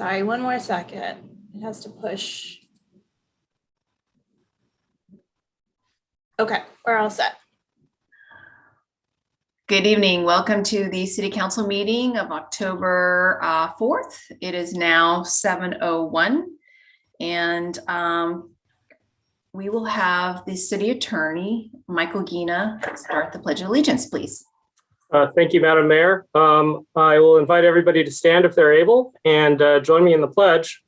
Sorry, one more second. It has to push. Okay, we're all set. Good evening. Welcome to the City Council meeting of October 4th. It is now 7:01, and we will have the City Attorney, Michael Gina, start the Pledge of Allegiance, please. Thank you, Madam Mayor. I will invite everybody to stand if they're able and join me in the pledge.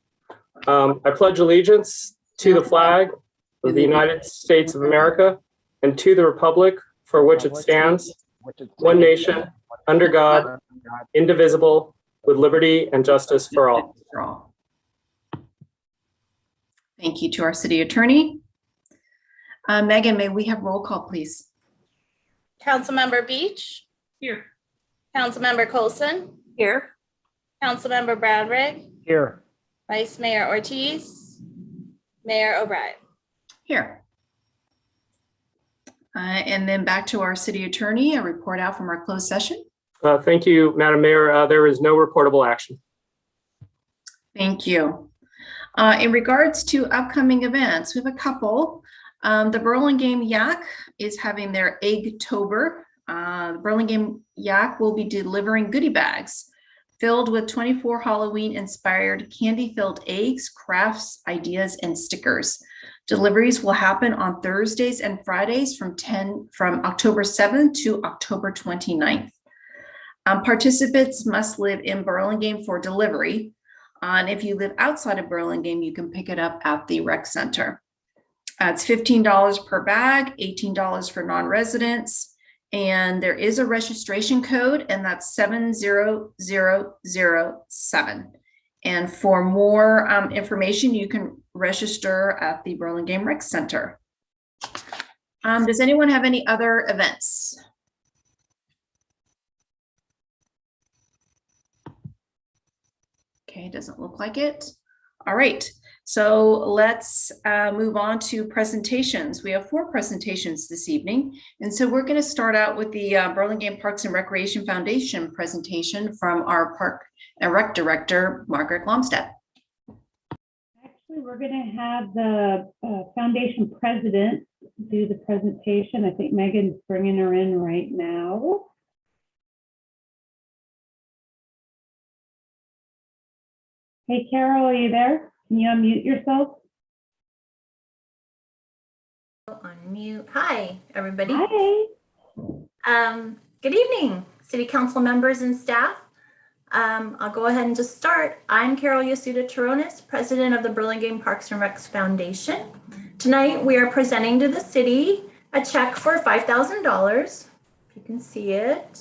I pledge allegiance to the flag of the United States of America and to the republic for which it stands, one nation, under God, indivisible, with liberty and justice for all. Thank you to our City Attorney. Megan, may we have roll call, please? Councilmember Beach? Here. Councilmember Coulson? Here. Councilmember Bradrick? Here. Vice Mayor Ortiz? Mayor O'Brien? Here. And then back to our City Attorney, a report out from our closed session. Thank you, Madam Mayor. There is no reportable action. Thank you. In regards to upcoming events, we have a couple. The Burlingame Yak is having their Eggtober. The Burlingame Yak will be delivering goodie bags filled with 24 Halloween-inspired candy-filled eggs, crafts, ideas, and stickers. Deliveries will happen on Thursdays and Fridays from October 7th to October 29th. Participants must live in Burlingame for delivery. And if you live outside of Burlingame, you can pick it up at the rec center. It's $15 per bag, $18 for non-residents. And there is a registration code, and that's 70007. And for more information, you can register at the Burlingame Rec Center. Does anyone have any other events? Okay, doesn't look like it. All right, so let's move on to presentations. We have 4 presentations this evening. And so we're going to start out with the Burlingame Parks and Recreation Foundation presentation from our Park and Rec Director, Margaret Lomstead. Actually, we're going to have the foundation president do the presentation. I think Megan's bringing her in right now. Hey, Carol, are you there? Can you unmute yourself? Unmute. Hi, everybody. Hi. Good evening, City Council members and staff. I'll go ahead and just start. I'm Carol Yasuda Taronis, President of the Burlingame Parks and Recs Foundation. Tonight, we are presenting to the city a check for $5,000, if you can see it,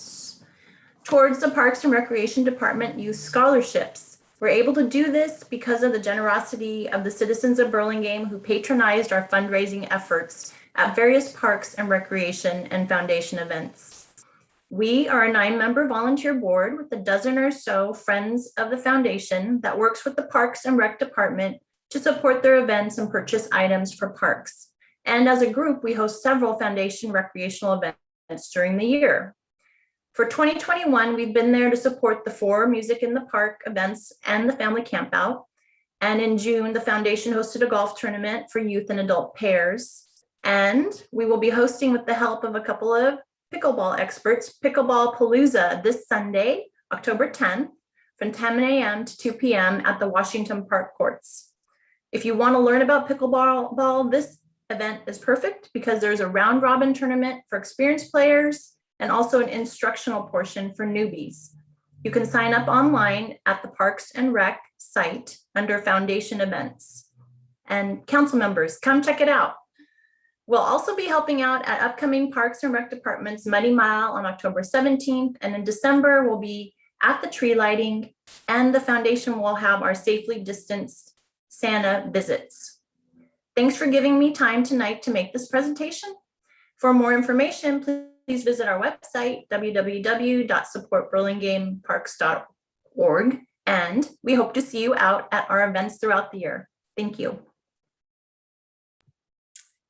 towards the Parks and Recreation Department Youth Scholarships. We're able to do this because of the generosity of the citizens of Burlingame who patronized our fundraising efforts at various parks and recreation and foundation events. We are a 9-member volunteer board with a dozen or so friends of the foundation that works with the Parks and Rec Department to support their events and purchase items for parks. And as a group, we host several foundation recreational events during the year. For 2021, we've been there to support the 4 Music in the Park events and the family campout. And in June, the foundation hosted a golf tournament for youth and adult pairs. And we will be hosting, with the help of a couple of pickleball experts, Pickleball Palooza this Sunday, October 10th, from 10 a.m. to 2 p.m. at the Washington Park courts. If you want to learn about pickleball, this event is perfect because there's a round robin tournament for experienced players and also an instructional portion for newbies. You can sign up online at the Parks and Rec site under Foundation Events. And council members, come check it out. We'll also be helping out at upcoming Parks and Rec Department's Muddy Mile on October 17th. And in December, we'll be at the tree lighting, and the foundation will have our safely distanced Santa visits. Thanks for giving me time tonight to make this presentation. For more information, please visit our website, www.supportburlingameparks.org, and we hope to see you out at our events throughout the year. Thank you.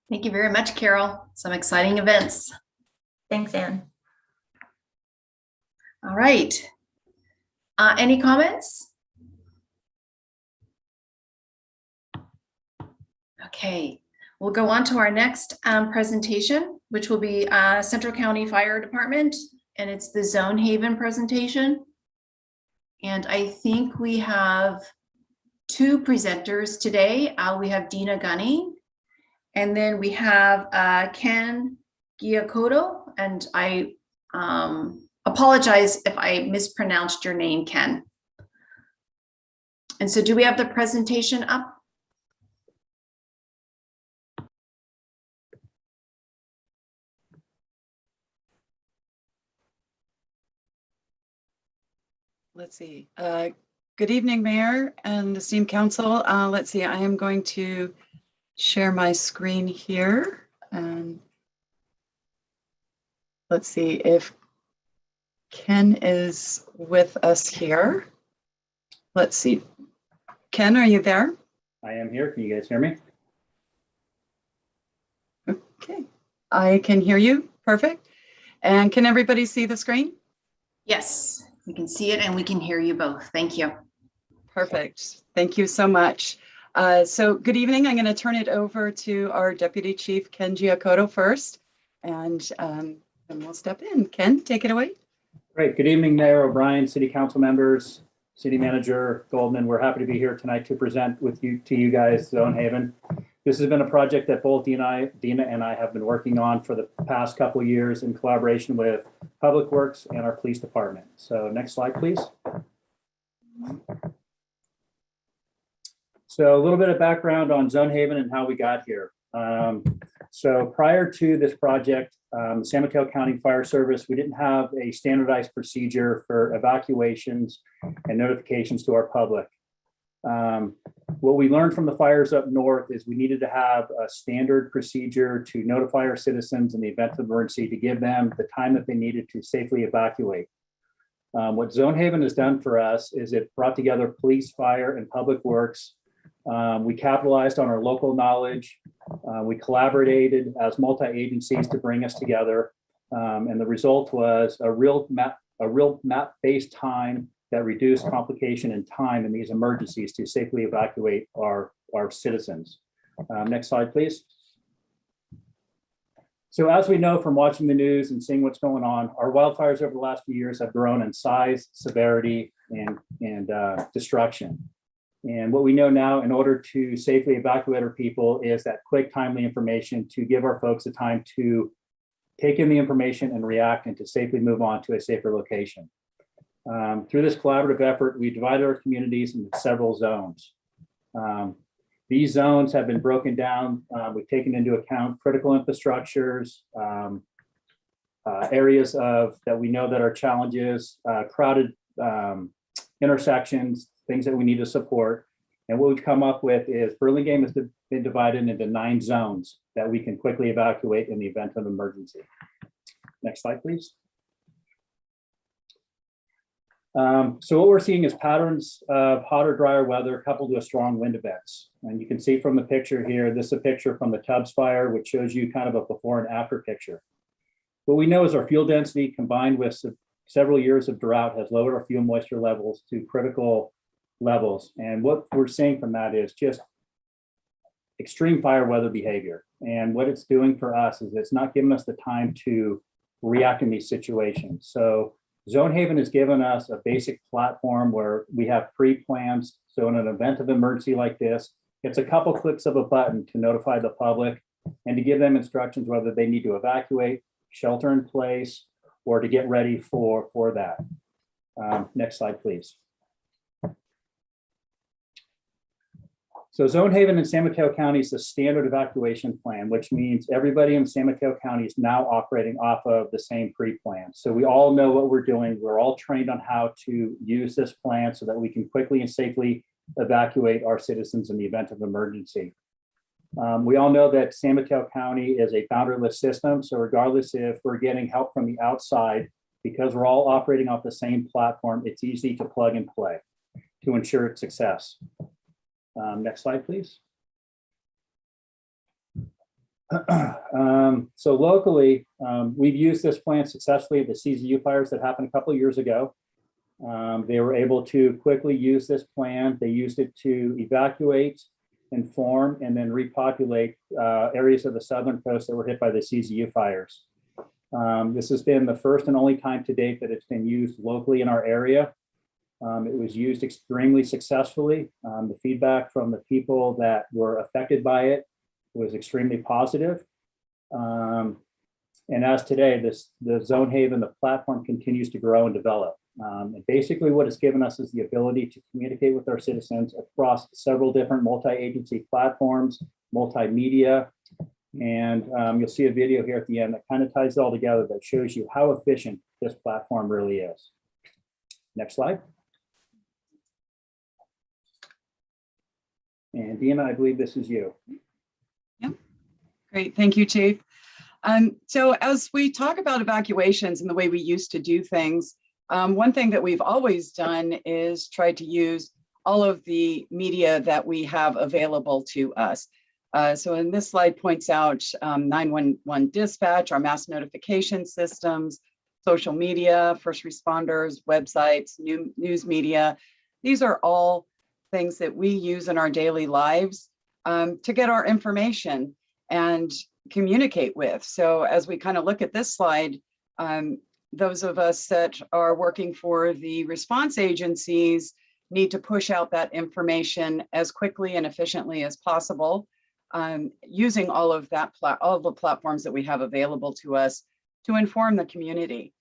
Thank you very much, Carol. Some exciting events. Thanks, Anne. All right. Any comments? Okay, we'll go on to our next presentation, which will be Central County Fire Department, and it's the Zone Haven presentation. And I think we have two presenters today. We have Dina Gunning, and then we have Ken Giacoto, and I apologize if I mispronounced your name, Ken. And so do we have the presentation up? Let's see. Good evening, Mayor and esteemed council. Let's see, I am going to share my screen here. And let's see if Ken is with us here. Let's see. Ken, are you there? I am here. Can you guys hear me? Okay, I can hear you. Perfect. And can everybody see the screen? Yes, we can see it and we can hear you both. Thank you. Perfect. Thank you so much. So good evening. I'm going to turn it over to our Deputy Chief, Ken Giacoto, first, and then we'll step in. Ken, take it away. Great. Good evening, Mayor O'Brien, City Council members, City Manager Goldman. We're happy to be here tonight to present to you guys Zone Haven. This has been a project that both Dina and I have been working on for the past couple of years in collaboration with Public Works and our police department. So next slide, please. So a little bit of background on Zone Haven and how we got here. So prior to this project, the San Mateo County Fire Service, we didn't have a standardized procedure for evacuations and notifications to our public. What we learned from the fires up north is we needed to have a standard procedure to notify our citizens in the event of emergency to give them the time that they needed to safely evacuate. What Zone Haven has done for us is it brought together police, fire, and public works. We capitalized on our local knowledge. We collaborated as multi-agencies to bring us together. And the result was a real map-based time that reduced complication and time in these emergencies to safely evacuate our citizens. Next slide, please. So as we know from watching the news and seeing what's going on, our wildfires over the last few years have grown in size, severity, and destruction. And what we know now, in order to safely evacuate our people, is that quick, timely information to give our folks the time to take in the information and react and to safely move on to a safer location. Through this collaborative effort, we divided our communities into several zones. These zones have been broken down. We've taken into account critical infrastructures, areas that we know that are challenges, crowded intersections, things that we need to support. And what we've come up with is Burlingame has been divided into 9 zones that we can quickly evacuate in the event of emergency. Next slide, please. So what we're seeing is patterns of hotter, drier weather coupled with strong wind events. And you can see from the picture here, this is a picture from the Tubbs fire, which shows you kind of a before and after picture. What we know is our fuel density combined with several years of drought has lowered our fuel moisture levels to critical levels. And what we're seeing from that is just extreme fire weather behavior. And what it's doing for us is it's not giving us the time to react in these situations. So Zone Haven has given us a basic platform where we have pre-plans. So in an event of emergency like this, it's a couple clicks of a button to notify the public and to give them instructions whether they need to evacuate, shelter in place, or to get ready for that. Next slide, please. So Zone Haven in San Mateo County is the standard evacuation plan, which means everybody in San Mateo County is now operating off of the same pre-plan. So we all know what we're doing. We're all trained on how to use this plan so that we can quickly and safely evacuate our citizens in the event of emergency. We all know that San Mateo County is a boundaryless system. So regardless if we're getting help from the outside, because we're all operating off the same platform, it's easy to plug and play to ensure its success. Next slide, please. So locally, we've used this plan successfully at the CZU fires that happened a couple of years ago. They were able to quickly use this plan. They used it to evacuate inform, and then repopulate areas of the southern coast that were hit by the CZU fires. This has been the first and only time to date that it's been used locally in our area. It was used extremely successfully. The feedback from the people that were affected by it was extremely positive. And as today, the Zone Haven, the platform continues to grow and develop. And basically what it's given us is the ability to communicate with our citizens across several different multi-agency platforms, multimedia. And you'll see a video here at the end that kind of ties it all together that shows you how efficient this platform really is. Next slide. And Dina, I believe this is you. Yep. Great. Thank you, Chief. So as we talk about evacuations and the way we used to do things, one thing that we've always done is try to use all of the media that we have available to us. So in this slide points out 911 dispatch, our mass notification systems, social media, first responders, websites, news media. These are all things that we use in our daily lives to get our information and communicate with. So as we kind of look at this slide, those of us that are working for the response agencies need to push out that information as quickly and efficiently as possible, using all of the platforms that we have available to us to inform the community.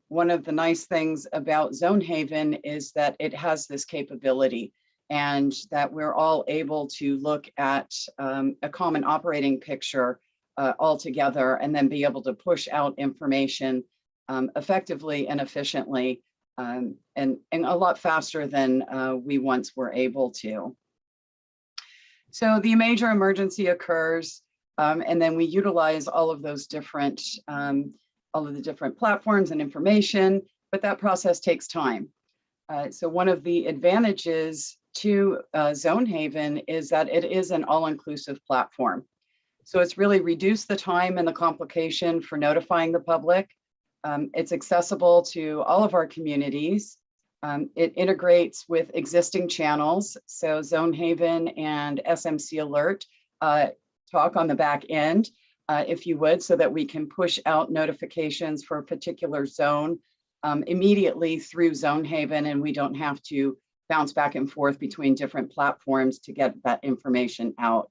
One of the nice things about Zone Haven is that it has this capability, and that we're all able to look at a common operating picture all together, and then be able to push out information effectively and efficiently, and a lot faster than we once were able to. So the major emergency occurs, and then we utilize all of those different, all of the different platforms and information, but that process takes time. So one of the advantages to Zone Haven is that it is an all-inclusive platform. So it's really reduced the time and the complication for notifying the public. It's accessible to all of our communities. It integrates with existing channels. So Zone Haven and SMC Alert talk on the back end, if you would, so that we can push out notifications for a particular zone immediately through Zone Haven, and we don't have to bounce back and forth between different platforms to get that information out.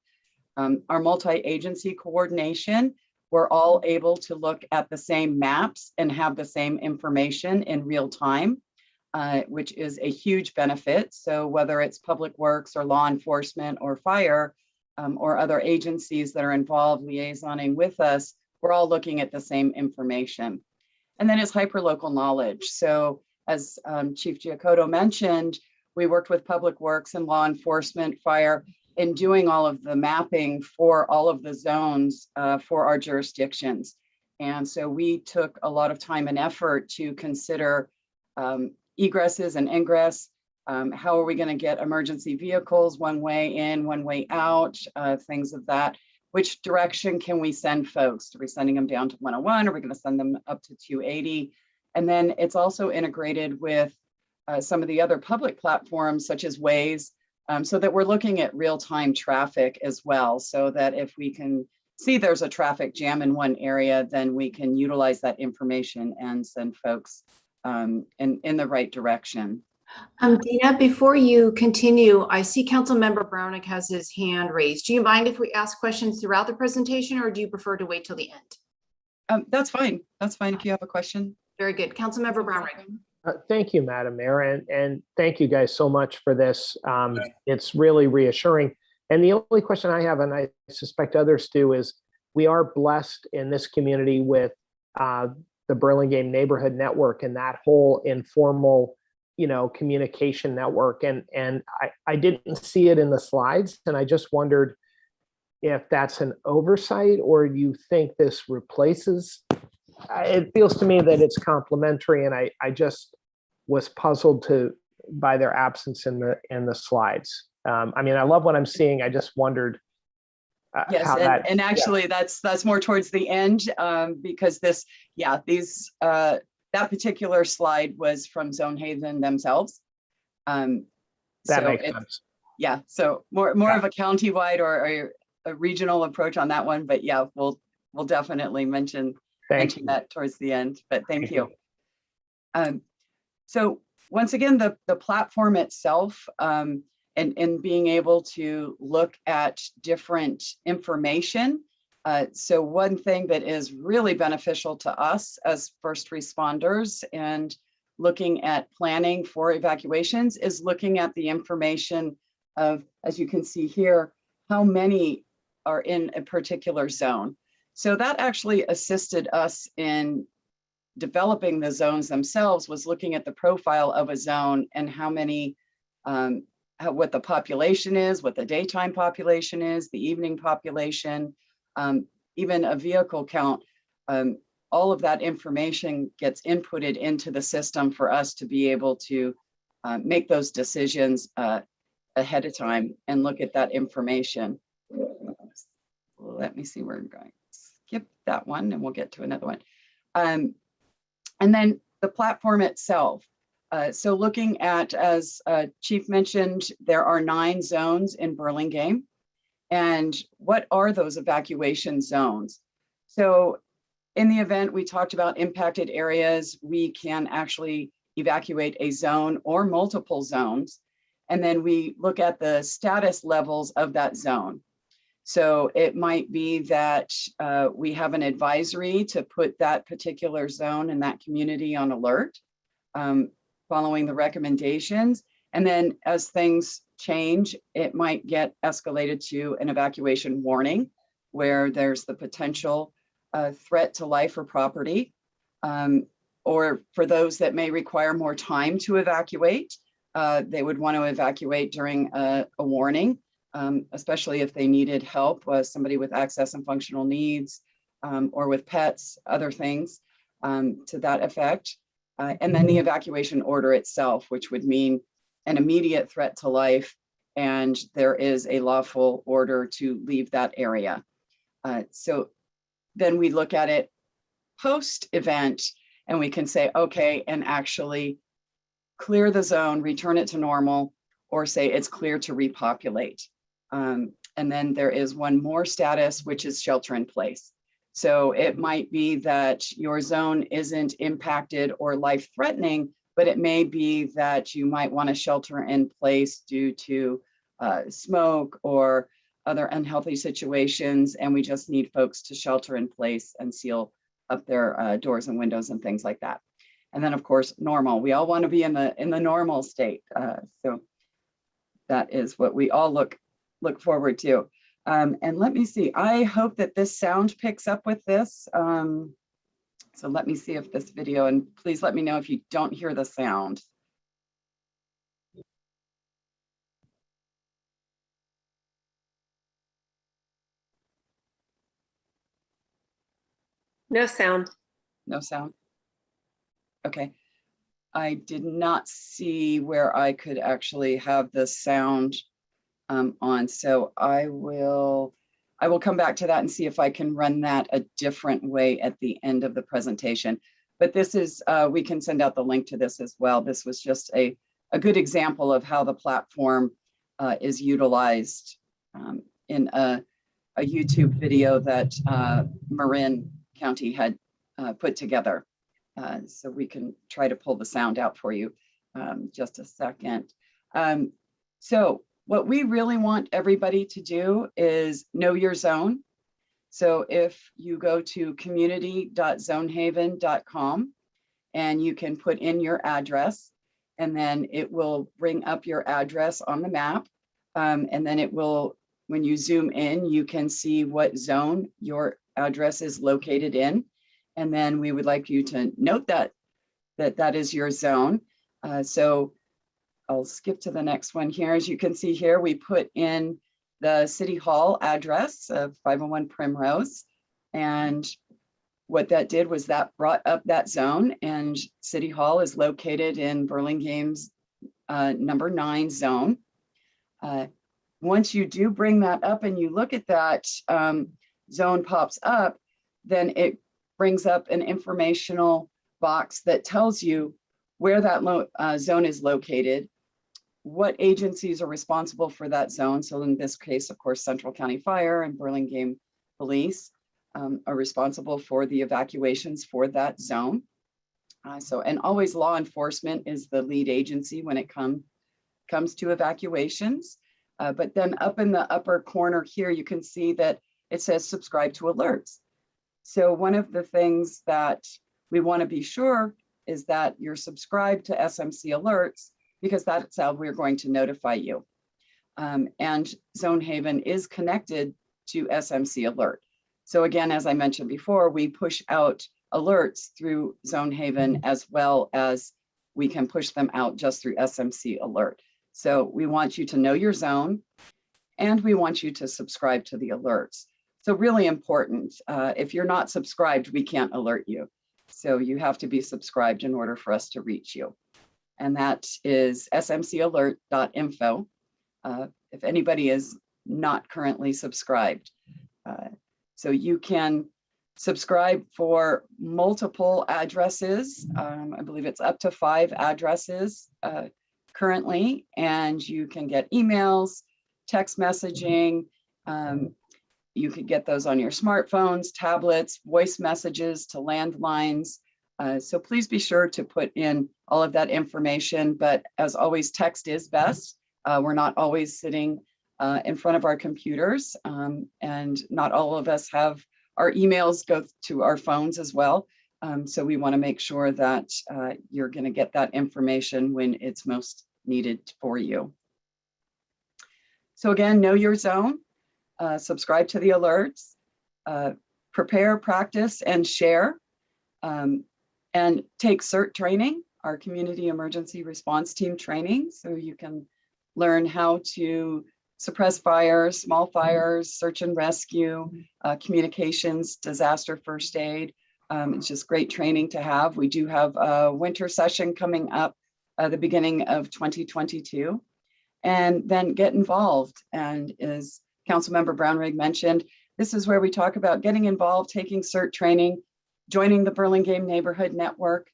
Our multi-agency coordination, we're all able to look at the same maps and have the same information in real time, which is a huge benefit. So whether it's public works or law enforcement or fire or other agencies that are involved liaisoning with us, we're all looking at the same information. And then it's hyperlocal knowledge. So as Chief Giacoto mentioned, we worked with public works and law enforcement, fire, in doing all of the mapping for all of the zones for our jurisdictions. And so we took a lot of time and effort to consider egresses and ingress. How are we going to get emergency vehicles one way in, one way out, things of that. Which direction can we send folks? Are we sending them down to 101? Are we going to send them up to 280? And then it's also integrated with some of the other public platforms such as Waze, so that we're looking at real-time traffic as well, so that if we can see there's a traffic jam in one area, then we can utilize that information and send folks in the right direction. Dina, before you continue, I see Councilmember Brownick has his hand raised. Do you mind if we ask questions throughout the presentation, or do you prefer to wait till the end? That's fine. That's fine if you have a question. Very good. Councilmember Brownick. Thank you, Madam Mayor, and thank you guys so much for this. It's really reassuring. And the only question I have, and I suspect others do, is we are blessed in this community with the Burlingame Neighborhood Network and that whole informal, communication network. And I didn't see it in the slides, and I just wondered if that's an oversight, or you think this replaces. It feels to me that it's complementary, and I just was puzzled by their absence in the slides. I mean, I love what I'm seeing. I just wondered yes, how and actually that's more towards the end, because that particular slide was from Zone Haven themselves. That makes sense. Yeah, so more of a countywide or a regional approach on that one, but yeah, we'll definitely mention Thank you. that towards the end, but thank Thank you. So once again, the platform itself, and being able to look at different information. So one thing that is really beneficial to us as first responders and looking at planning for evacuations is looking at the information of, as you can see here, how many are in a particular zone. So that actually assisted us in developing the zones themselves, was looking at the profile of a zone and how many, what the population is, what the daytime population is, the evening population, even a vehicle count. All of that information gets inputted into the system for us to be able to make those decisions ahead of time and look at that information. Let me see where I'm going. Skip that one and we'll get to another one. And then the platform itself. So looking at, as Chief mentioned, there are 9 zones in Burlingame. And what are those evacuation zones? So in the event we talked about impacted areas, we can actually evacuate a zone or multiple zones. And then we look at the status levels of that zone. So it might be that we have an advisory to put that particular zone and that community on alert, following the recommendations. And then as things change, it might get escalated to an evacuation warning where there's the potential threat to life or property, or for those that may require more time to evacuate, they would want to evacuate during a warning. Especially if they needed help, somebody with access and functional needs, or with pets, other things to that effect. And then the evacuation order itself, which would mean an immediate threat to life, and there is a lawful order to leave that area. So then we look at it post-event, and we can say, okay, and actually clear the zone, return it to normal, or say it's clear to repopulate. And then there is one more status, which is shelter in place. So it might be that your zone isn't impacted or life-threatening, but it may be that you might want to shelter in place due to smoke or other unhealthy situations, and we just need folks to shelter in place and seal up their doors and windows and things like that. And then, of course, normal. We all want to be in the normal state. So that is what we all look forward to. And let me see, I hope that this sound picks up with this. So let me see if this video, and please let me know if you don't hear the sound. No sound. No sound? Okay. I did not see where I could actually have the sound on, so I will come back to that and see if I can run that a different way at the end of the presentation. But this is, we can send out the link to this as well. This was just a good example of how the platform is utilized in a YouTube video that Marin County had put together. So we can try to pull the sound out for you just a second. So what we really want everybody to do is know your zone. So if you go to community.zonehaven.com and you can put in your address, and then it will bring up your address on the map. And then it will, when you zoom in, you can see what zone your address is located in. And then we would like you to note that is your zone. So I'll skip to the next one here. As you can see here, we put in the City Hall address of 501 Primrose. And what that did was that brought up that zone, and City Hall is located in Burlingame's number 9 zone. Once you do bring that up and you look at that zone pops up, then it brings up an informational box that tells you where that zone is located, what agencies are responsible for that zone. So in this case, of course, Central County Fire and Burlingame Police are responsible for the evacuations for that zone. And always law enforcement is the lead agency when it comes to evacuations. But then up in the upper corner here, you can see that it says subscribe to alerts. So one of the things that we want to be sure is that you're subscribed to SMC alerts, because that's how we're going to notify you. And Zone Haven is connected to SMC Alert. So again, as I mentioned before, we push out alerts through Zone Haven, as well as we can push them out just through SMC Alert. So we want you to know your zone, and we want you to subscribe to the alerts. So really important. If you're not subscribed, we can't alert you. So you have to be subscribed in order for us to reach you. And that is smcalert.info. If anybody is not currently subscribed. So you can subscribe for multiple addresses. I believe it's up to 5 addresses currently, and you can get emails, text messaging. You could get those on your smartphones, tablets, voice messages to landlines. So please be sure to put in all of that information. But as always, text is best. We're not always sitting in front of our computers, and not all of us have our emails go to our phones as well. So we want to make sure that you're going to get that information when it's most needed for you. So again, know your zone, subscribe to the alerts, prepare, practice, and share, and take CERT training, our Community Emergency Response Team training, so you can learn how to suppress fires, small fires, search and rescue, communications, disaster first aid. It's just great training to have. We do have a winter session coming up at the beginning of 2022. And then get involved. And as Councilmember Brownrigg mentioned, this is where we talk about getting involved, taking CERT training, joining the Burlingame Neighborhood Network,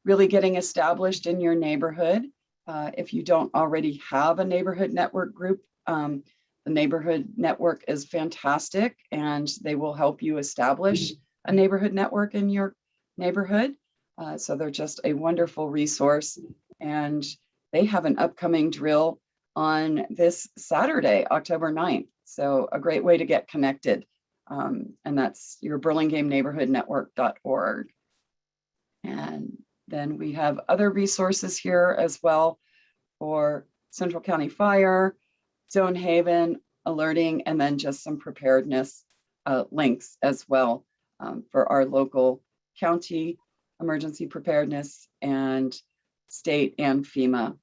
really getting established in your neighborhood. If you don't already have a neighborhood network group, the neighborhood network is fantastic, and they will help you establish a neighborhood network in your neighborhood. So they're just a wonderful resource, and they have an upcoming drill on this Saturday, October 9th. So a great way to get connected. And that's your burlingaменeighborhoodnetwork.org. And then we have other resources here as well for Central County Fire, Zone Haven, alerting, and then just some preparedness links as well for our local county emergency preparedness and state and FEMA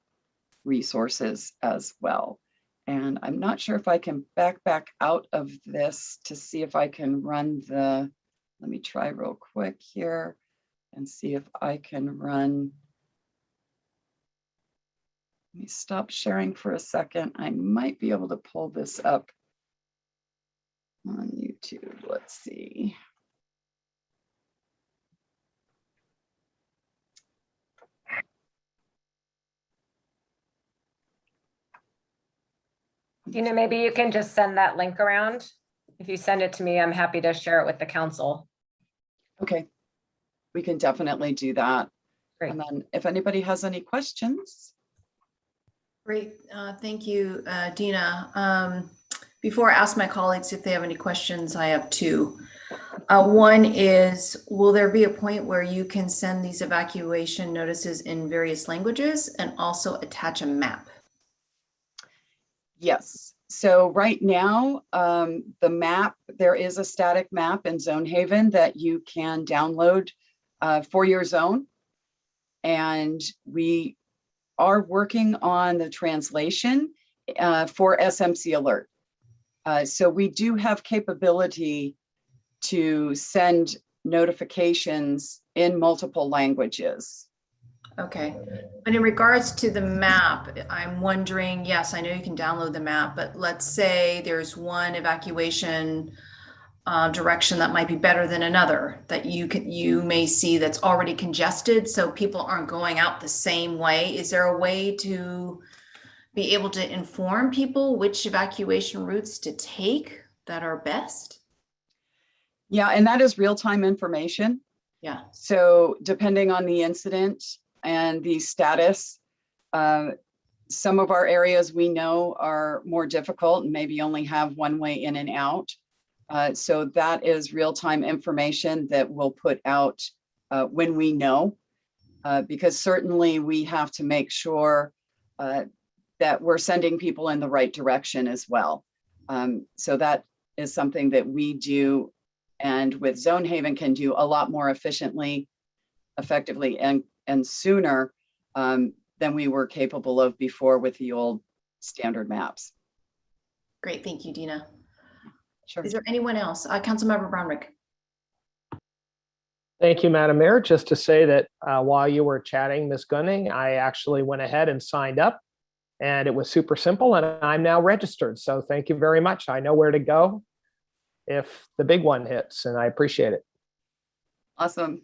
resources as well. And I'm not sure if I can back out of this to see if I can run the, let me try real quick here and see if I can run. Let me stop sharing for a second. I might be able to pull this up on YouTube. Let's see. Dina, maybe you can just send that link around. If you send it to me, I'm happy to share it with the council. Okay, we can definitely do that. Great. And then if anybody has any questions. Great, thank you, Dina. Before I ask my colleagues if they have any questions, I have 2. One is, will there be a point where you can send these evacuation notices in various languages and also attach a map? Yes. So right now, the map, there is a static map in Zone Haven that you can download for your zone. And we are working on the translation for SMC Alert. So we do have capability to send notifications in multiple languages. Okay, but in regards to the map, I'm wondering, yes, I know you can download the map, but let's say there's one evacuation direction that might be better than another that you may see that's already congested, so people aren't going out the same way. Is there a way to be able to inform people which evacuation routes to take that are best? Yeah, and that is real-time information. Yeah. So depending on the incident and the status, some of our areas we know are more difficult and maybe only have one way in and out. So that is real-time information that we'll put out when we know, because certainly we have to make sure that we're sending people in the right direction as well. So that is something that we do, and with Zone Haven can do a lot more efficiently, effectively, and sooner than we were capable of before with the old standard maps. Great, thank you, Dina. Sure. Is there anyone else? Councilmember Brownrick. Thank you, Madam Mayor. Just to say that while you were chatting, Ms. Gunning, I actually went ahead and signed up, and it was super simple, and I'm now registered. So thank you very much. I know where to go if the big one hits, and I appreciate it. Awesome.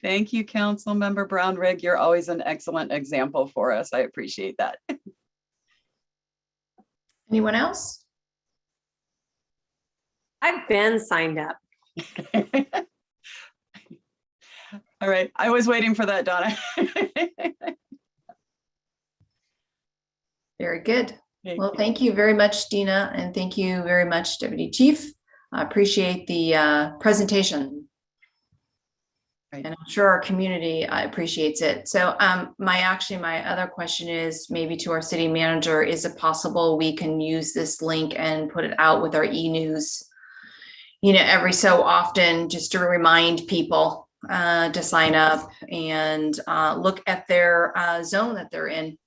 Thank you, Councilmember Brownrigg. You're always an excellent example for us. I appreciate that. Anyone else? I've been signed up. All right, I was waiting for that, Donna. Very good. Well, thank you very much, Dina, and thank you very much, Deputy Chief. I appreciate the presentation. Right. And I'm sure our community appreciates it. So my other question is maybe to our city manager, is it possible we can use this link and put it out with our e-news, every so often, just to remind people to sign up and look at their zone that they're in?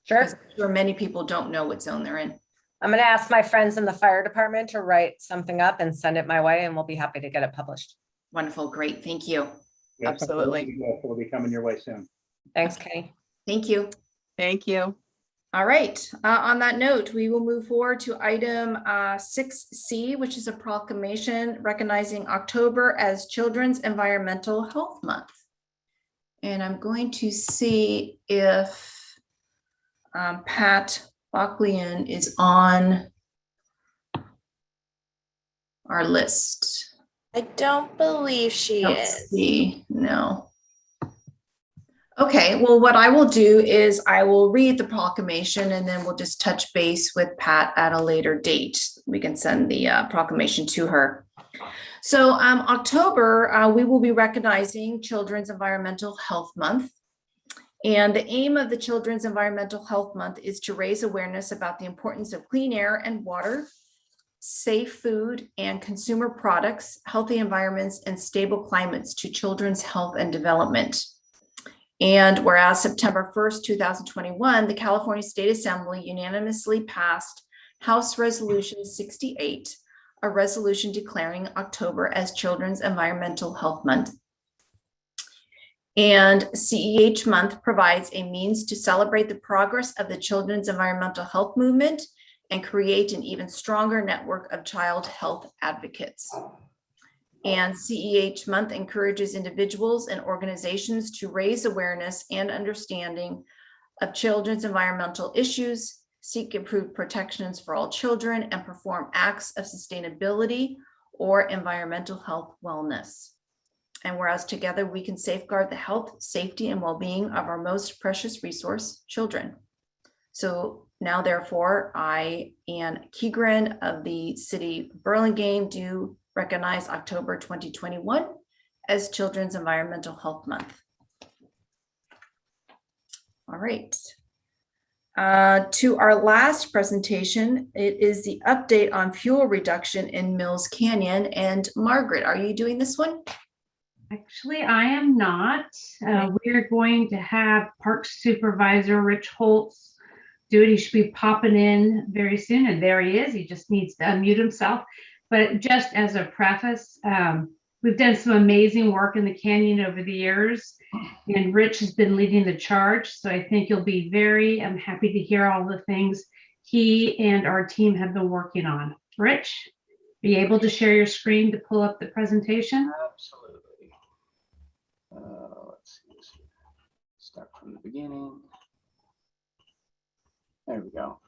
Sure. Because I'm sure many people don't know what zone they're in. I'm going to ask my friends in the fire department to write something up and send it my way, and we'll be happy to get it published. Wonderful. Great. Thank you. Yeah, Absolutely. It'll be coming your way soon. Thanks, Kenny. Thank you. Thank you. All right. On that note, we will move forward to item 6C, which is a proclamation recognizing October as Children's Environmental Health Month. And I'm going to see if Pat Bachlian is on our list. I don't believe she Don't is. see. No. Okay, well, what I will do is I will read the proclamation and then we'll just touch base with Pat at a later date. We can send the proclamation to her. So October, we will be recognizing Children's Environmental Health Month. And the aim of the Children's Environmental Health Month is to raise awareness about the importance of clean air and water, safe food and consumer products, healthy environments, and stable climates to children's health and development. And whereas September 1st, 2021, the California State Assembly unanimously passed House Resolution 68, a resolution declaring October as Children's Environmental Health Month. And CEH Month provides a means to celebrate the progress of the children's environmental health movement and create an even stronger network of child health advocates. And CEH Month encourages individuals and organizations to raise awareness and understanding of children's environmental issues, seek improved protections for all children, and perform acts of sustainability or environmental health wellness. And whereas together we can safeguard the health, safety, and well-being of our most precious resource, children. So now, therefore, I, Ann Keegren of the city of Burlingame, do recognize October 2021 as Children's Environmental Health Month. All right. To our last presentation, it is the update on fuel reduction in Mills Canyon. And Margaret, are you doing this one? Actually, I am not. We're going to have Parks Supervisor Rich Holtz do it. He should be popping in very soon, and there he is. He just needs to unmute himself. But just as a preface, we've done some amazing work in the canyon over the years, and Rich has been leading the charge. So I think you'll be very happy to hear all the things he and our team have been working on. Rich, are you able to share your screen to pull up the presentation? Absolutely. Let's see. Start from the beginning. There we go.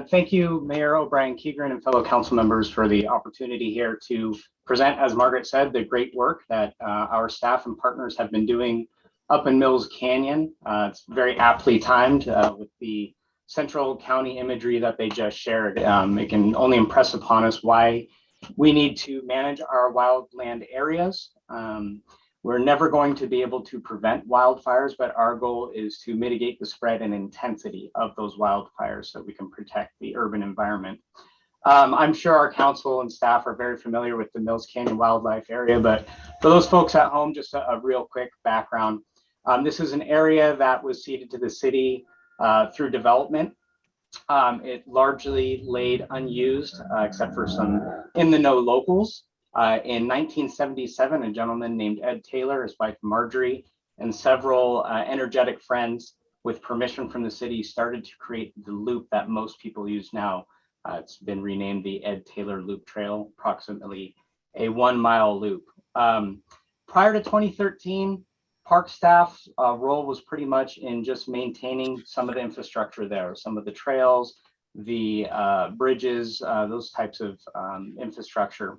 Thank you, Mayor O'Brien Keegren and fellow council members for the opportunity here to present, as Margaret said, the great work that our staff and partners have been doing up in Mills Canyon. It's very aptly timed with the central county imagery that they just shared. It can only impress upon us why we need to manage our wildland areas. We're never going to be able to prevent wildfires, but our goal is to mitigate the spread and intensity of those wildfires so we can protect the urban environment. I'm sure our council and staff are very familiar with the Mills Canyon Wildlife Area, but for those folks at home, just a real quick background. This is an area that was ceded to the city through development. It largely laid unused, except for some in-the-know locals. In 1977, a gentleman named Ed Taylor, his wife Marjorie, and several energetic friends with permission from the city started to create the loop that most people use now. It's been renamed the Ed Taylor Loop Trail, approximately a 1 mile loop. Prior to 2013, park staff's role was pretty much in just maintaining some of the infrastructure there, some of the trails, the bridges, those types of infrastructure.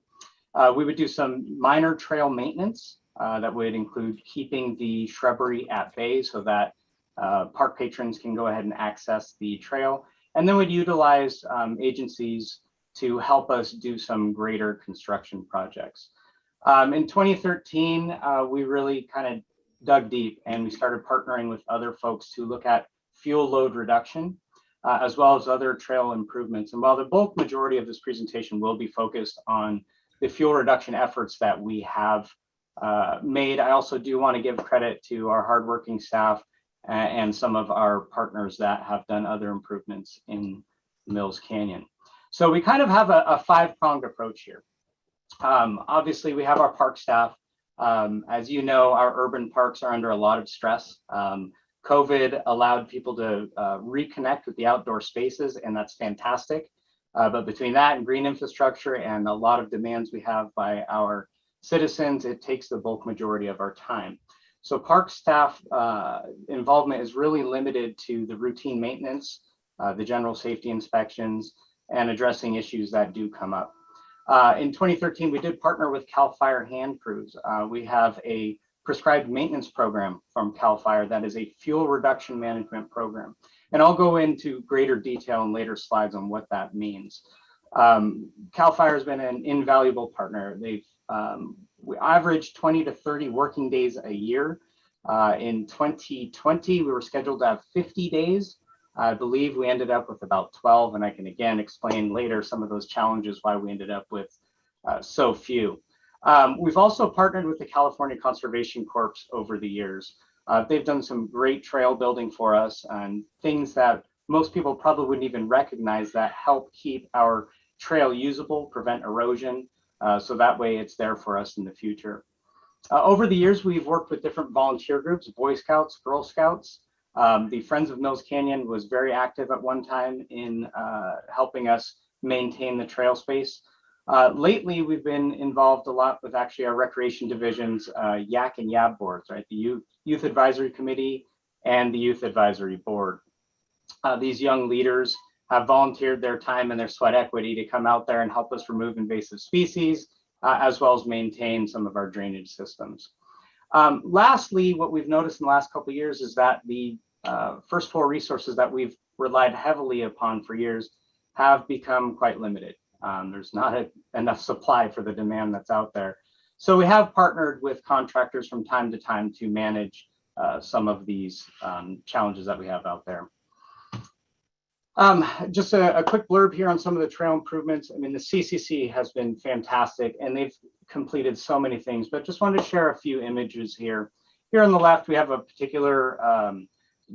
We would do some minor trail maintenance that would include keeping the shrubbery at bay so that park patrons can go ahead and access the trail. And then we'd utilize agencies to help us do some greater construction projects. In 2013, we really kind of dug deep and we started partnering with other folks to look at fuel load reduction as well as other trail improvements. And while the bulk majority of this presentation will be focused on the fuel reduction efforts that we have made, I also do want to give credit to our hardworking staff and some of our partners that have done other improvements in Mills Canyon. So we kind of have a five-pronged approach here. Obviously, we have our park staff. As you know, our urban parks are under a lot of stress. COVID allowed people to reconnect with the outdoor spaces, and that's fantastic. But between that and green infrastructure and a lot of demands we have by our citizens, it takes the bulk majority of our time. So park staff involvement is really limited to the routine maintenance, the general safety inspections, and addressing issues that do come up. In 2013, we did partner with CAL FIRE hand crews. We have a prescribed maintenance program from CAL FIRE that is a fuel reduction management program. And I'll go into greater detail in later slides on what that means. CAL FIRE has been an invaluable partner. We averaged 20 to 30 working days a year. In 2020, we were scheduled to have 50 days. I believe we ended up with about 12, and I can again explain later some of those challenges why we ended up with so few. We've also partnered with the California Conservation Corps over the years. They've done some great trail building for us and things that most people probably wouldn't even recognize that help keep our trail usable, prevent erosion, so that way it's there for us in the future. Over the years, we've worked with different volunteer groups, Boy Scouts, Girl Scouts. The Friends of Mills Canyon was very active at one time in helping us maintain the trail space. Lately, we've been involved a lot with actually our recreation divisions, YAC and YAB boards, right? The Youth Advisory Committee and the Youth Advisory Board. These young leaders have volunteered their time and their sweat equity to come out there and help us remove invasive species, as well as maintain some of our drainage systems. Lastly, what we've noticed in the last couple of years is that the first floor resources that we've relied heavily upon for years have become quite limited. There's not enough supply for the demand that's out there. So we have partnered with contractors from time to time to manage some of these challenges that we have out there. Just a quick blurb here on some of the trail improvements. I mean, the CCC has been fantastic and they've completed so many things, but just wanted to share a few images here. Here on the left, we have a particular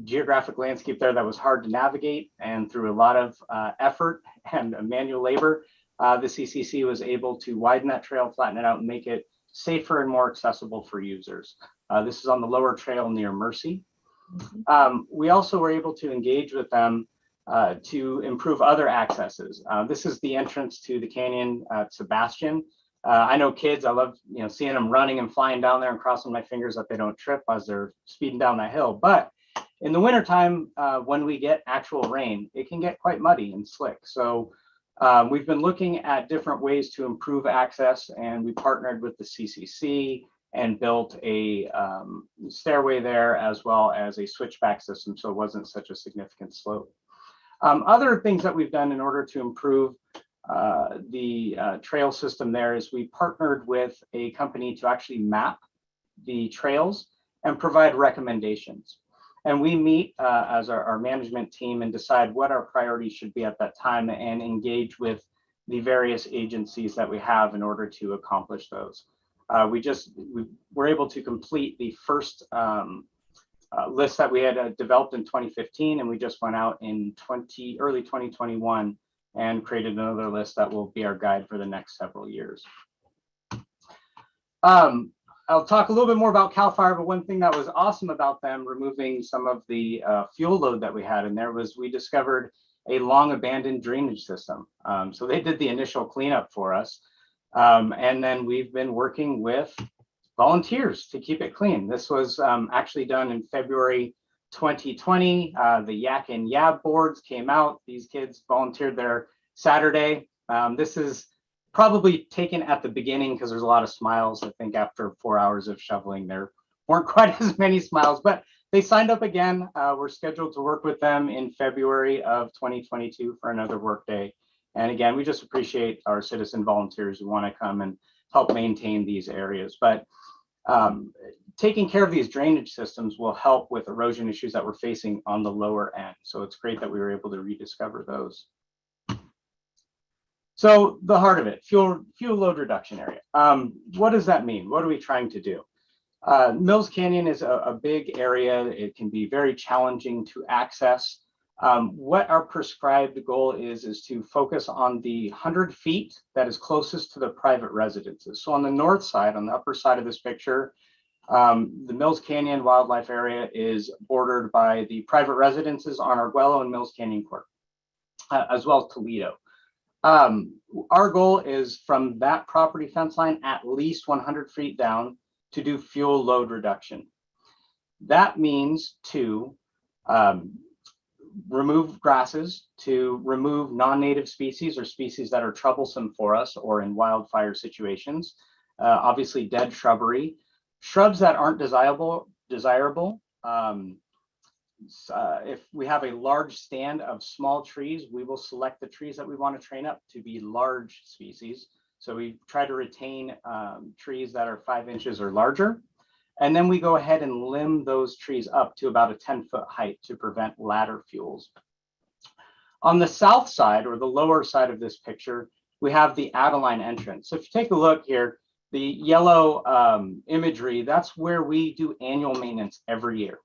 geographic landscape there that was hard to navigate, and through a lot of effort and manual labor, the CCC was able to widen that trail, flatten it out, and make it safer and more accessible for users. This is on the lower trail near Mercy. We also were able to engage with them to improve other accesses. This is the entrance to the canyon at Sebastian. I know kids, I love seeing them running and flying down there and crossing my fingers that they don't trip as they're speeding down that hill. But in the wintertime, when we get actual rain, it can get quite muddy and slick. So we've been looking at different ways to improve access, and we partnered with the CCC and built a stairway there, as well as a switchback system, so it wasn't such a significant slope. Other things that we've done in order to improve the trail system there is we partnered with a company to actually map the trails and provide recommendations. And we meet as our management team and decide what our priorities should be at that time and engage with the various agencies that we have in order to accomplish those. We were able to complete the first list that we had developed in 2015, and we just went out in early 2021 and created another list that will be our guide for the next several years. I'll talk a little bit more about CAL FIRE, but one thing that was awesome about them removing some of the fuel load that we had in there was we discovered a long abandoned drainage system. So they did the initial cleanup for us. And then we've been working with volunteers to keep it clean. This was actually done in February 2020. The Yak and Yab boards came out. These kids volunteered there Saturday. This is probably taken at the beginning because there's a lot of smiles. I think after 4 hours of shoveling, there weren't quite as many smiles, but they signed up again. We're scheduled to work with them in February of 2022 for another work day. And again, we just appreciate our citizen volunteers who want to come and help maintain these areas. But taking care of these drainage systems will help with erosion issues that we're facing on the lower end. So it's great that we were able to rediscover those. So the heart of it, fuel load reduction area. What does that mean? What are we trying to do? Mills Canyon is a big area. It can be very challenging to access. What our prescribed goal is to focus on the 100 feet that is closest to the private residences. So on the north side, on the upper side of this picture, the Mills Canyon Wildlife Area is bordered by the private residences on Arguello and Mills Canyon Court, as well as Toledo. Our goal is from that property fence line at least 100 feet down to do fuel load reduction. That means to remove grasses, to remove non-native species or species that are troublesome for us or in wildfire situations, obviously dead shrubbery, shrubs that aren't desirable. If we have a large stand of small trees, we will select the trees that we want to train up to be large species. So we try to retain trees that are 5 inches or larger. And then we go ahead and limb those trees up to about a 10-foot height to prevent ladder fuels. On the south side, or the lower side of this picture, we have the Adeline entrance. So if you take a look here, the yellow imagery, that's where we do annual maintenance every year.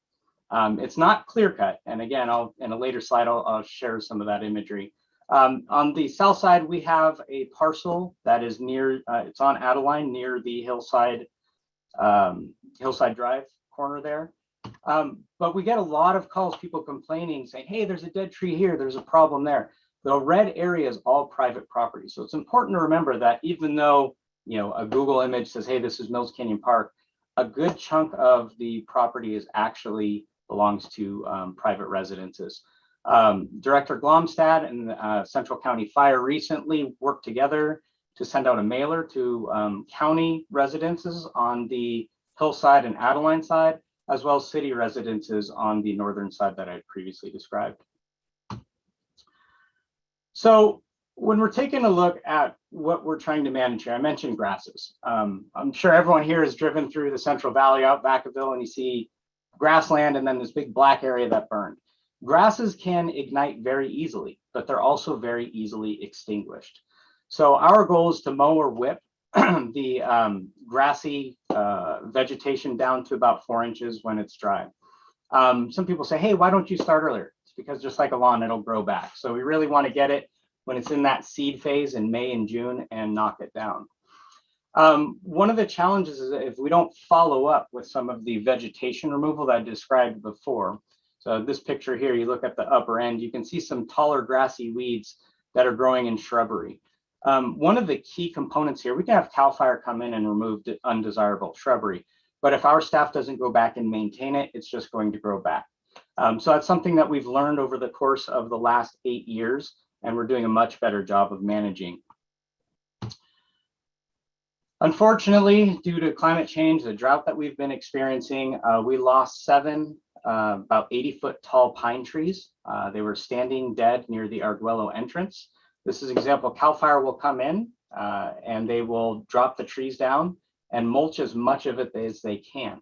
It's not clear cut. And again, in a later slide, I'll share some of that imagery. On the south side, we have a parcel that is near, it's on Adeline near the Hillside Drive corner there. But we get a lot of calls, people complaining, saying, hey, there's a dead tree here, there's a problem there. The red area is all private property. So it's important to remember that even though, you know, a Google image says, hey, this is Mills Canyon Park, a good chunk of the property is actually belongs to private residences. Director Glomstad and Central County Fire recently worked together to send out a mailer to county residences on the Hillside and Adeline side, as well as city residences on the northern side that I previously described. So when we're taking a look at what we're trying to manage here, I mentioned grasses. I'm sure everyone here has driven through the Central Valley out Vacaville and you see grassland and then this big black area that burned. Grasses can ignite very easily, but they're also very easily extinguished. So our goal is to mow or whip the grassy vegetation down to about 4 inches when it's dry. Some people say, hey, why don't you start earlier? It's because just like a lawn, it'll grow back. So we really want to get it when it's in that seed phase in May and June and knock it down. One of the challenges is if we don't follow up with some of the vegetation removal that I described before. So this picture here, you look at the upper end, you can see some taller grassy weeds that are growing in shrubbery. One of the key components here, we can have CAL FIRE come in and remove the undesirable shrubbery, but if our staff doesn't go back and maintain it, it's just going to grow back. So that's something that we've learned over the course of the last 8 years, and we're doing a much better job of managing. Unfortunately, due to climate change, the drought that we've been experiencing, we lost 7 about 80-foot tall pine trees. They were standing dead near the Arguello entrance. This is an example. CAL FIRE will come in and they will drop the trees down and mulch as much of it as they can.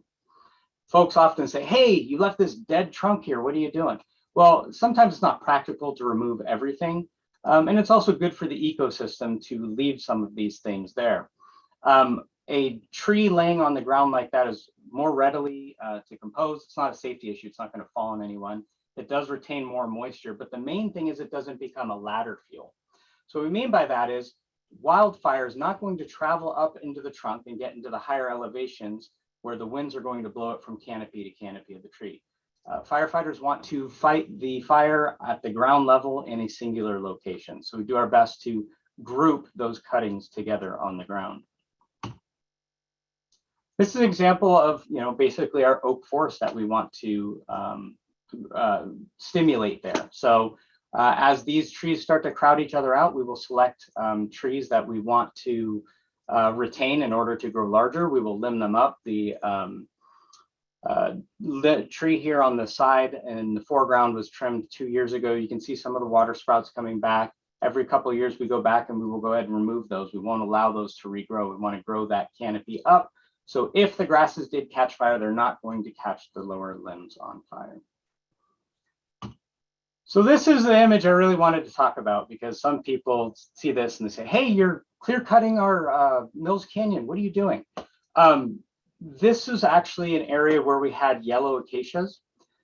Folks often say, hey, you left this dead trunk here. What are you doing? Well, sometimes it's not practical to remove everything. And it's also good for the ecosystem to leave some of these things there. A tree laying on the ground like that is more readily to compose. It's not a safety issue. It's not going to fall on anyone. It does retain more moisture, but the main thing is it doesn't become a ladder fuel. So what we mean by that is wildfire is not going to travel up into the trunk and get into the higher elevations where the winds are going to blow it from canopy to canopy of the tree. Firefighters want to fight the fire at the ground level in a singular location. So we do our best to group those cuttings together on the ground. This is an example of, basically our oak forest that we want to stimulate there. So as these trees start to crowd each other out, we will select trees that we want to retain in order to grow larger. We will limb them up. The tree here on the side in the foreground was trimmed 2 years ago. You can see some of the water sprouts coming back. Every couple of years we go back and we will go ahead and remove those. We won't allow those to regrow. We want to grow that canopy up. So if the grasses did catch fire, they're not going to catch the lower limbs on fire. So this is the image I really wanted to talk about, because some people see this and they say, hey, you're clear cutting our Mills Canyon. What are you doing? This is actually an area where we had yellow acacias.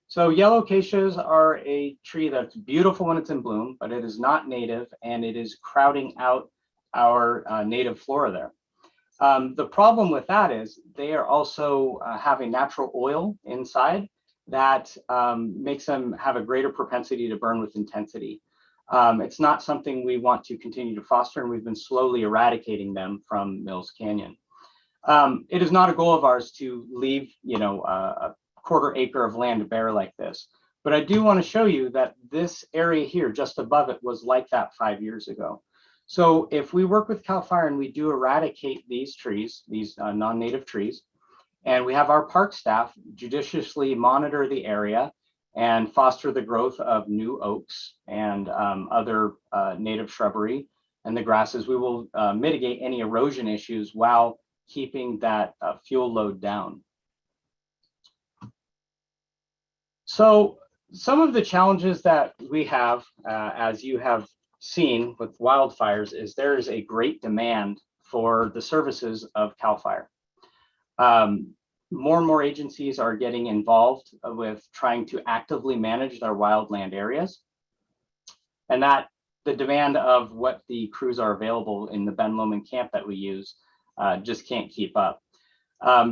So yellow acacias are a tree that's beautiful when it's in bloom, but it is not native and it is crowding out our native flora there. The problem with that is they are also having natural oil inside that makes them have a greater propensity to burn with intensity. It's not something we want to continue to foster, and we've been slowly eradicating them from Mills Canyon. It is not a goal of ours to leave, a quarter acre of land bare like this, but I do want to show you that this area here just above it was like that 5 years ago. So if we work with CAL FIRE and we do eradicate these trees, these non-native trees, and we have our park staff judiciously monitor the area and foster the growth of new oaks and other native shrubbery and the grasses, we will mitigate any erosion issues while keeping that fuel load down. So some of the challenges that we have, as you have seen with wildfires, is there is a great demand for the services of CAL FIRE. More and more agencies are getting involved with trying to actively manage their wildland areas, and that the demand of what the crews are available in the Ben Lomond camp that we use just can't keep up.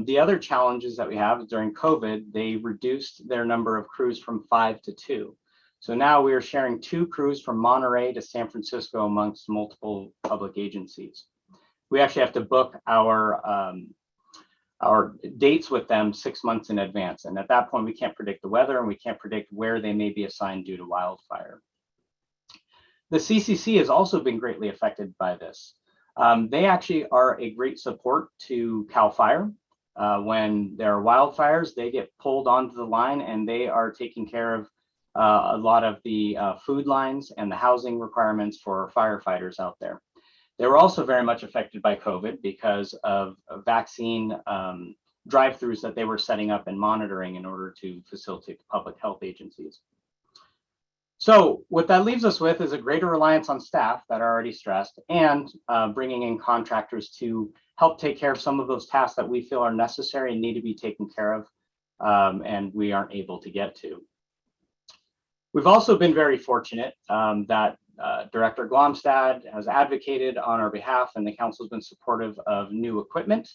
The other challenges that we have is during COVID, they reduced their number of crews from 5 to 2. So now we are sharing 2 crews from Monterey to San Francisco amongst multiple public agencies. We actually have to book our dates with them 6 months in advance. And at that point, we can't predict the weather and we can't predict where they may be assigned due to wildfire. The CCC has also been greatly affected by this. They actually are a great support to CAL FIRE. When there are wildfires, they get pulled onto the line and they are taking care of a lot of the food lines and the housing requirements for firefighters out there. They were also very much affected by COVID because of vaccine drive-throughs that they were setting up and monitoring in order to facilitate the public health agencies. So what that leaves us with is a greater reliance on staff that are already stressed and bringing in contractors to help take care of some of those tasks that we feel are necessary and need to be taken care of and we aren't able to get to. We've also been very fortunate that Director Glomstad has advocated on our behalf and the council has been supportive of new equipment.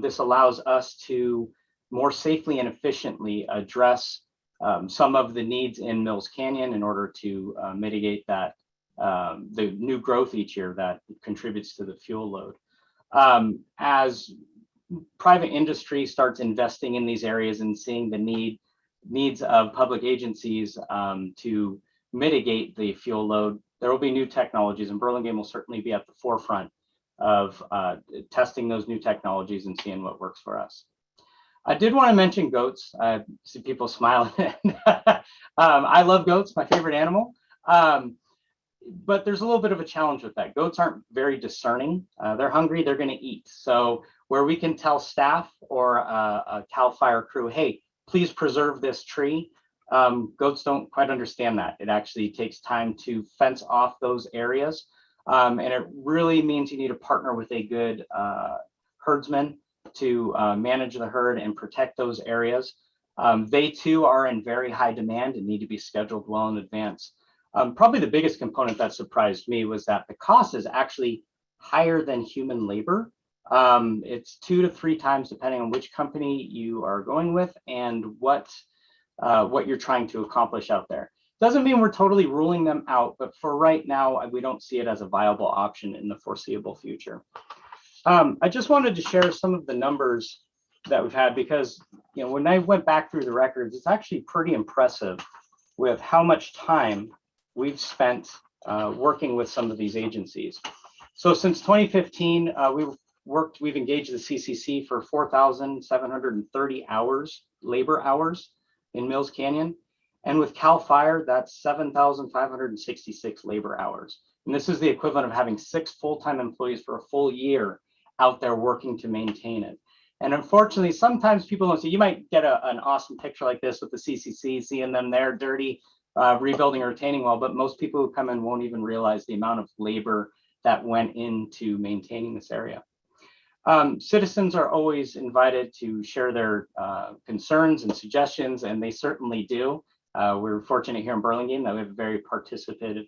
This allows us to more safely and efficiently address some of the needs in Mills Canyon in order to mitigate that the new growth each year that contributes to the fuel load. As private industry starts investing in these areas and seeing the need, needs of public agencies to mitigate the fuel load. There will be new technologies, and Burlingame will certainly be at the forefront of testing those new technologies and seeing what works for us. I did want to mention goats. I see people smiling. I love goats, my favorite animal. But there's a little bit of a challenge with that. Goats aren't very discerning. They're hungry, they're going to eat. So where we can tell staff or a CAL FIRE crew, hey, please preserve this tree, goats don't quite understand that. It actually takes time to fence off those areas. And it really means you need to partner with a good herdsman to manage the herd and protect those areas. They too are in very high demand and need to be scheduled well in advance. Probably the biggest component that surprised me was that the cost is actually higher than human labor. It's 2 to 3 times depending on which company you are going with and what you're trying to accomplish out there. Doesn't mean we're totally ruling them out, but for right now, we don't see it as a viable option in the foreseeable future. I just wanted to share some of the numbers that we've had because, you know, when I went back through the records, it's actually pretty impressive with how much time we've spent working with some of these agencies. So since 2015, we've engaged the CCC for 4,730 hours, labor hours in Mills Canyon. And with CAL FIRE, that's 7,566 labor hours. And this is the equivalent of having 6 full-time employees for a full year out there working to maintain it. And unfortunately, sometimes people don't see, you might get an awesome picture like this with the CCC, seeing them there dirty, rebuilding a retaining wall, but most people who come in won't even realize the amount of labor that went into maintaining this area. Citizens are always invited to share their concerns and suggestions, and they certainly do. We're fortunate here in Burlingame that we have a very participative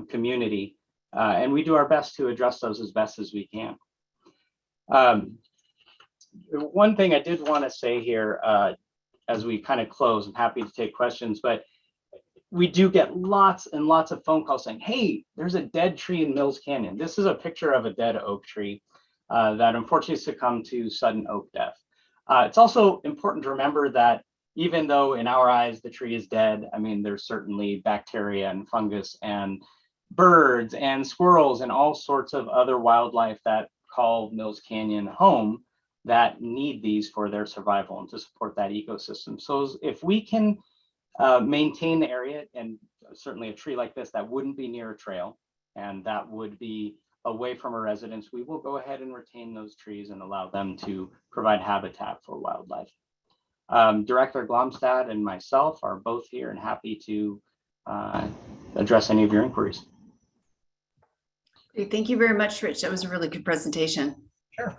community, and we do our best to address those as best as we can. One thing I did want to say here as we kind of close, I'm happy to take questions, but we do get lots and lots of phone calls saying, hey, there's a dead tree in Mills Canyon. This is a picture of a dead oak tree that unfortunately succumbed to sudden oak death. It's also important to remember that even though in our eyes the tree is dead, I mean, there's certainly bacteria and fungus and birds and squirrels and all sorts of other wildlife that call Mills Canyon home that need these for their survival and to support that ecosystem. So if we can maintain the area, and certainly a tree like this that wouldn't be near a trail and that would be away from our residents, we will go ahead and retain those trees and allow them to provide habitat for wildlife. Director Glomstad and myself are both here and happy to address any of your inquiries. Great. Thank you very much, Rich. That was a really good presentation. Sure.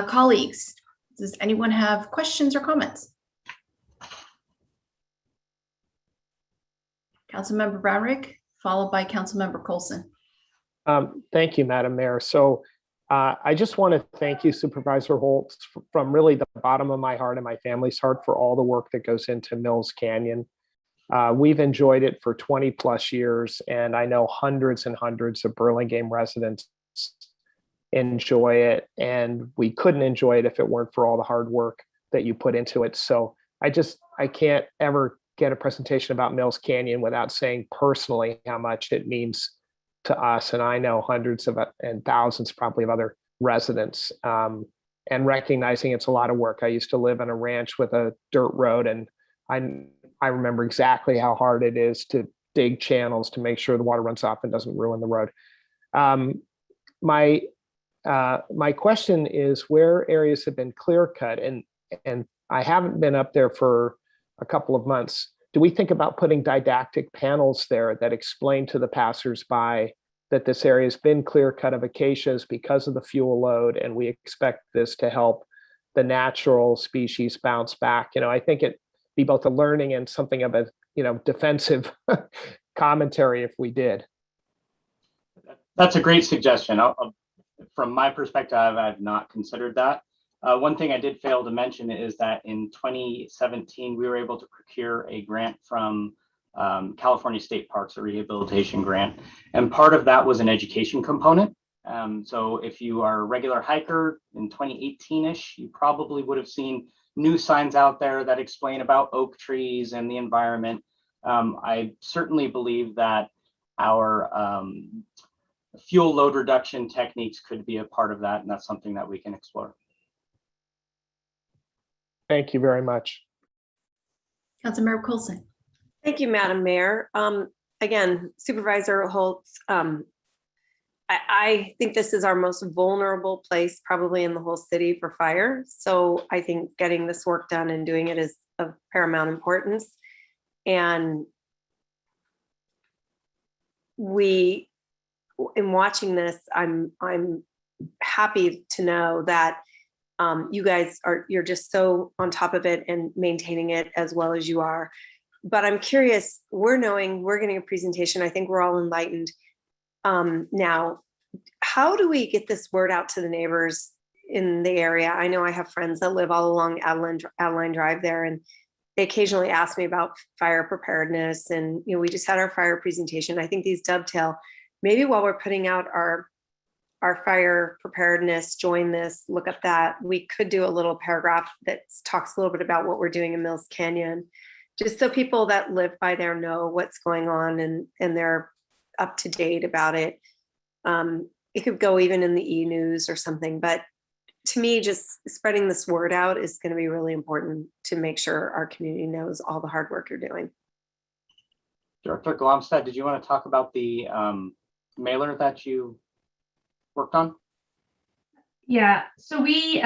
Colleagues, does anyone have questions or comments? Councilmember Brownrick, followed by Councilmember Colson. Thank you, Madam Mayor. So I just want to thank you, Supervisor Holtz, from really the bottom of my heart and my family's heart for all the work that goes into Mills Canyon. We've enjoyed it for 20 plus years, and I know hundreds and hundreds of Burlingame residents enjoy it, and we couldn't enjoy it if it weren't for all the hard work that you put into it. So I can't ever get a presentation about Mills Canyon without saying personally how much it means to us. And I know hundreds of and thousands probably of other residents, and recognizing it's a lot of work. I used to live on a ranch with a dirt road, and I remember exactly how hard it is to dig channels to make sure the water runs off and doesn't ruin the road. My question is where areas have been clear cut, and I haven't been up there for a couple of months. Do we think about putting didactic panels there that explain to the passersby that this area has been clear cut of acacias because of the fuel load, and we expect this to help the natural species bounce back? You know, I think it'd be both a learning and something of a, you know, defensive commentary if we did. That's a great suggestion. From my perspective, I've not considered that. One thing I did fail to mention is that in 2017, we were able to procure a grant from California State Parks, a rehabilitation grant. And part of that was an education component. So if you are a regular hiker in 2018-ish, you probably would have seen new signs out there that explain about oak trees and the environment. I certainly believe that our fuel load reduction techniques could be a part of that, and that's something that we can explore. Thank you very much. Councilmember Coulson. Thank you, Madam Mayor. Again, Supervisor Holtz, I think this is our most vulnerable place probably in the whole city for fire. So I think getting this work done and doing it is of paramount importance. And in watching this, I'm happy to know that you guys you're just so on top of it and maintaining it as well as you are. But I'm curious, we're getting a presentation. I think we're all enlightened. Now, how do we get this word out to the neighbors in the area? I know I have friends that live all along Adeline Drive there, and they occasionally ask me about fire preparedness. And we just had our fire presentation. I think these dovetail. Maybe while we're putting out our fire preparedness, join this, look at that. We could do a little paragraph that talks a little bit about what we're doing in Mills Canyon, just so people that live by there know what's going on and they're up to date about it. It could go even in the e-news or something, but to me, just spreading this word out is going to be really important to make sure our community knows all the hard work you're doing. Director Glomstad, did you want to talk about the mailer that you worked on? Yeah, so we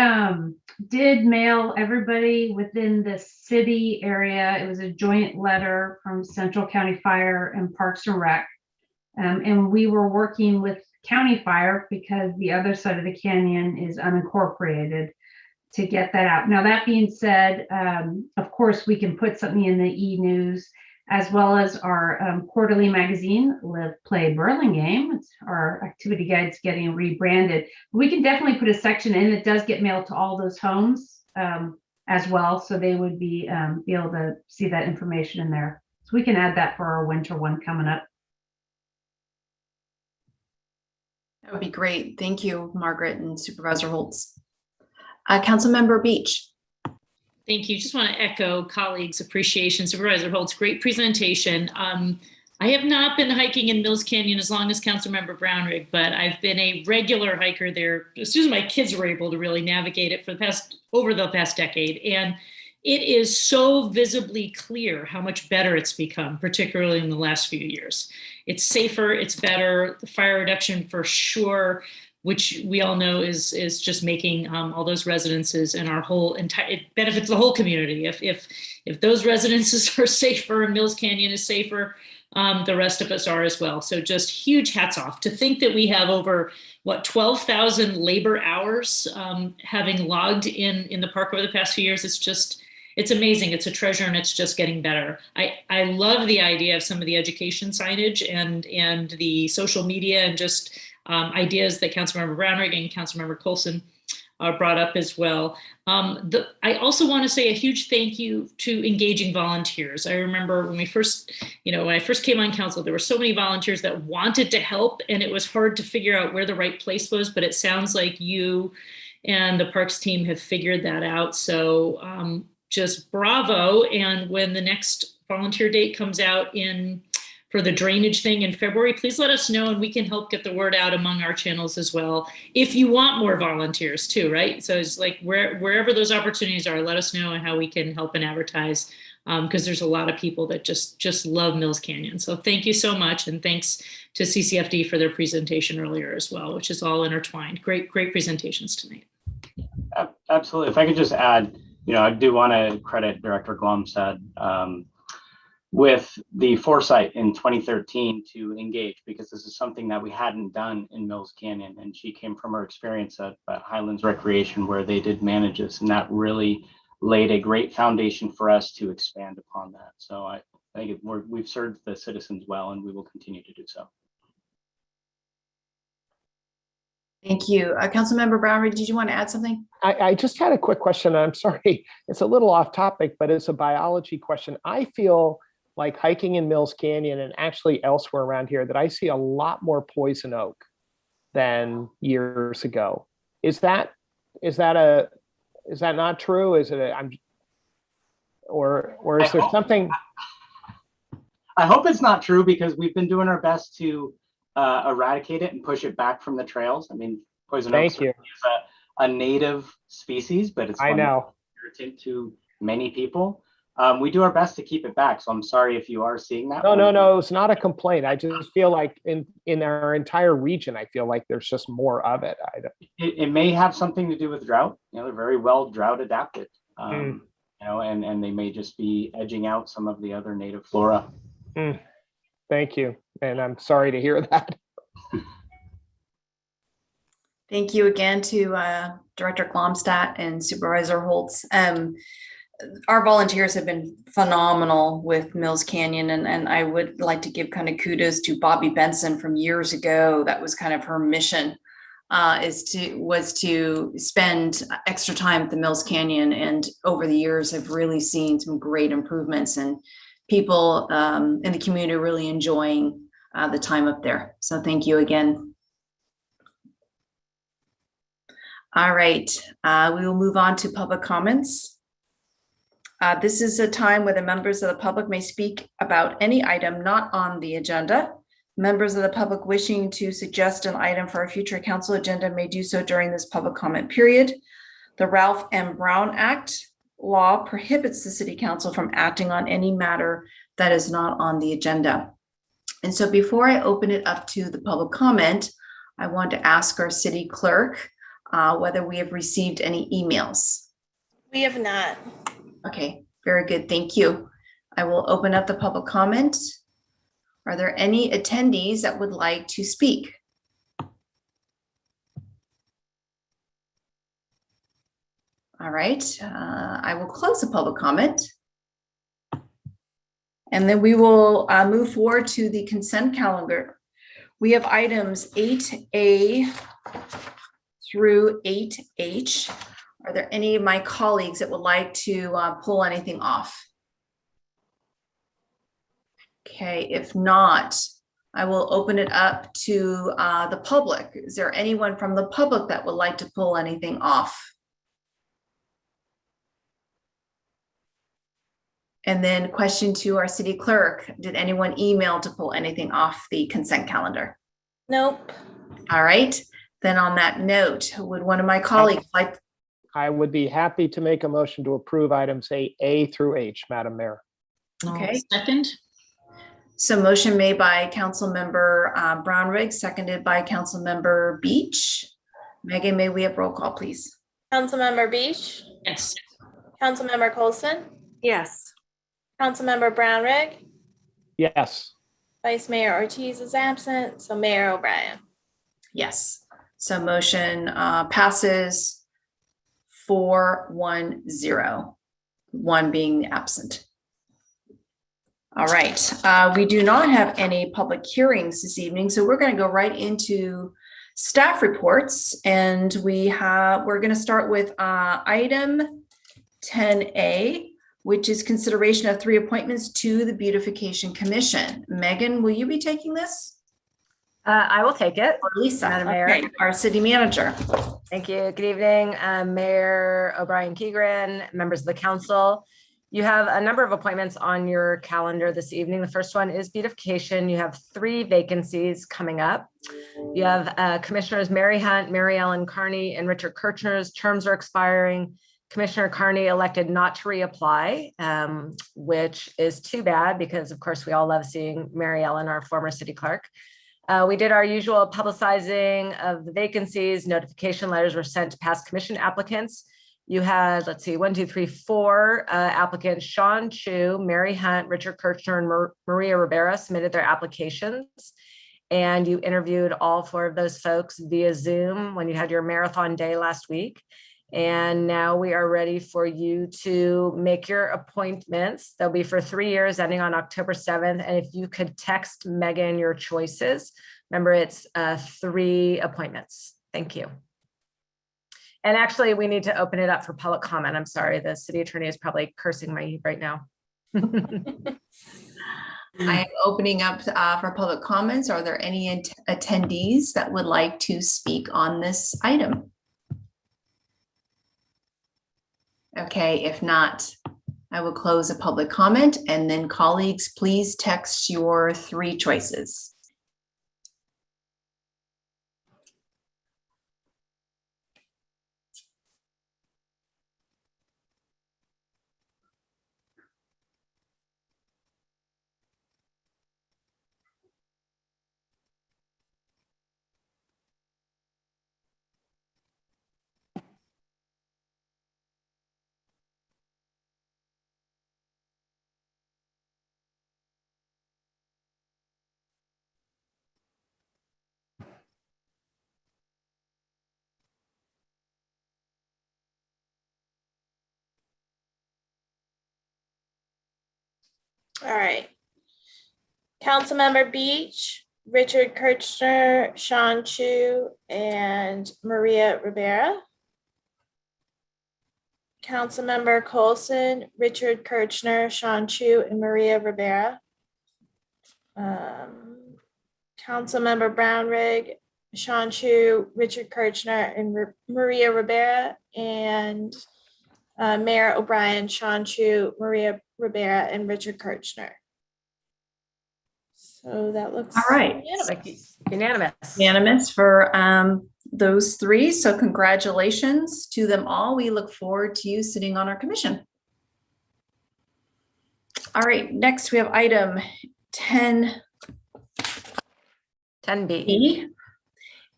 did mail everybody within the city area. It was a joint letter from Central County Fire and Parks and Rec. And we were working with County Fire because the other side of the canyon is unincorporated to get that out. Now, that being said, of course, we can put something in the e-news as well as our quarterly magazine, Live, Play, Burlingame. It's our activity guides getting rebranded. We can definitely put a section in that does get mailed to all those homes as well. So they would be able to see that information in there. So we can add that for our winter one coming up. That would be great. Thank you, Margaret and Supervisor Holtz. Councilmember Beach. Thank you. Just want to echo colleagues' appreciation. Supervisor Holtz, great presentation. I have not been hiking in Mills Canyon as long as Councilmember Brownrigg, but I've been a regular hiker there as soon as my kids were able to really navigate it over the past decade. And it is so visibly clear how much better it's become, particularly in the last few years. It's safer, it's better, the fire reduction for sure, which we all know is just making all those residences and our whole it benefits the whole community. If those residences are safer and Mills Canyon is safer, the rest of us are as well. So just huge hats off. To think that we have over 12,000 labor hours having logged in the park over the past few years, it's amazing. It's a treasure and it's just getting better. I love the idea of some of the education signage and the social media and just ideas that Councilmember Brownrigg and Councilmember Coulson brought up as well. I also want to say a huge thank you to engaging volunteers. I remember when I first came on council, there were so many volunteers that wanted to help and it was hard to figure out where the right place was, but it sounds like you and the Parks team have figured that out. So just bravo. And when the next volunteer date comes out for the drainage thing in February, please let us know and we can help get the word out among our channels as well. If you want more volunteers too, right? So it's like wherever those opportunities are, let us know and how we can help and advertise because there's a lot of people that just love Mills Canyon. So thank you so much. And thanks to CCFD for their presentation earlier as well, which is all intertwined. Great presentations tonight. Absolutely. If I could just add, I do want to credit Director Glomstad with the foresight in 2013 to engage, because this is something that we hadn't done in Mills Canyon. And she came from her experience at Highlands Recreation, where they did manage this, and that really laid a great foundation for us to expand upon that. So I think we've served the citizens well, and we will continue to do so. Thank you. Councilmember Brownrigg, did you want to add something? I just had a quick question. I'm sorry, it's a little off topic, but it's a biology question. I feel like hiking in Mills Canyon and actually elsewhere around here that I see a lot more poison oak than years ago. Is that Is that not true? Is it, or is there something? I hope it's not true because we've been doing our best to eradicate it and push it back from the trails. I mean, poison oak Thank you. is a native species, but it's I one know. that's irritant to many people. We do our best to keep it back. So I'm sorry if you are seeing that. No, it's not a complaint. I just feel like in our entire region, I feel like there's just more of it. It may have something to do with drought. You know, they're very well drought adapted. You know, and they may just be edging out some of the other native flora. Thank you. And I'm sorry to hear that. Thank you again to Director Glomstadt and Supervisor Holtz. Our volunteers have been phenomenal with Mills Canyon, and I would like to give kind of kudos to Bobby Benson from years ago. That was kind of her mission, was to spend extra time at the Mills Canyon, and over the years have really seen some great improvements and people in the community really enjoying the time up there. So thank you again. All right, we will move on to public comments. This is a time where the members of the public may speak about any item not on the agenda. Members of the public wishing to suggest an item for a future council agenda may do so during this public comment period. The Ralph M. Brown Act law prohibits the city council from acting on any matter that is not on the agenda. And so before I open it up to the public comment, I want to ask our city clerk whether we have received any emails. We have not. Okay, very good. Thank you. I will open up the public comment. Are there any attendees that would like to speak? All right, I will close the public comment. And then we will move forward to the consent calendar. We have items 8A through 8H. Are there any of my colleagues that would like to pull anything off? Okay, if not, I will open it up to the public. Is there anyone from the public that would like to pull anything off? And then question to our city clerk, did anyone email to pull anything off the consent calendar? Nope. All right, then on that note, would one of my colleagues like? I would be happy to make a motion to approve items A through H, Madam Mayor. Okay. Second. So motion made by Council Member Brownrigg, seconded by Council Member Beach. Megan, may we have roll call, please? Councilmember Beach, Yes. Councilmember Coulson, Yes. Councilmember Brownrigg, Yes. Vice Mayor Ortiz is absent, so Mayor O'Brien. Yes. So motion passes 4-1-0, one being absent. All right, we do not have any public hearings this evening, so we're going to go right into staff reports, and we're going to start with item 10A, which is consideration of 3 appointments to the Beautification Commission. Megan, will you be taking this? I will take it. Or Lisa, Madam Mayor. okay, our city manager. Thank you. Good evening, Mayor O'Brien Keegren, members of the council. You have a number of appointments on your calendar this evening. The first one is beautification. You have 3 vacancies coming up. You have Commissioners Mary Hunt, Mary Ellen Carney, and Richard Kirchner's terms are expiring. Commissioner Carney elected not to reapply, which is too bad because, of course, we all love seeing Mary Ellen, our former city clerk. We did our usual publicizing of the vacancies. Notification letters were sent to past commission applicants. You had, let's see, 4 applicants: Sean Chu, Mary Hunt, Richard Kirchner, and Maria Rivera submitted their applications. And you interviewed all 4 of those folks via Zoom when you had your marathon day last week. And now we are ready for you to make your appointments. They'll be for 3 years ending on October 7th. And if you could text Megan your choices, remember it's 3 appointments. Thank you. And actually, we need to open it up for public comment. I'm sorry, the city attorney is probably cursing me right now. I am opening up for public comments. Are there any attendees that would like to speak on this item? Okay, if not, I will close a public comment, and then colleagues, please text your 3 choices. All right. Councilmember Beach, Richard Kirchner, Sean Chu, and Maria Rivera. Councilmember Colson, Richard Kirchner, Sean Chu, and Maria Rivera. Councilmember Brownrigg, Sean Chu, Richard Kirchner, and Maria Rivera, and Mayor O'Brien, Sean Chu, Maria Rivera, and Richard Kirchner. So that looks All right. unanimous. Unanimous for those 3. So congratulations to them all. We look forward to you sitting on our commission. All right, next we have item 10B.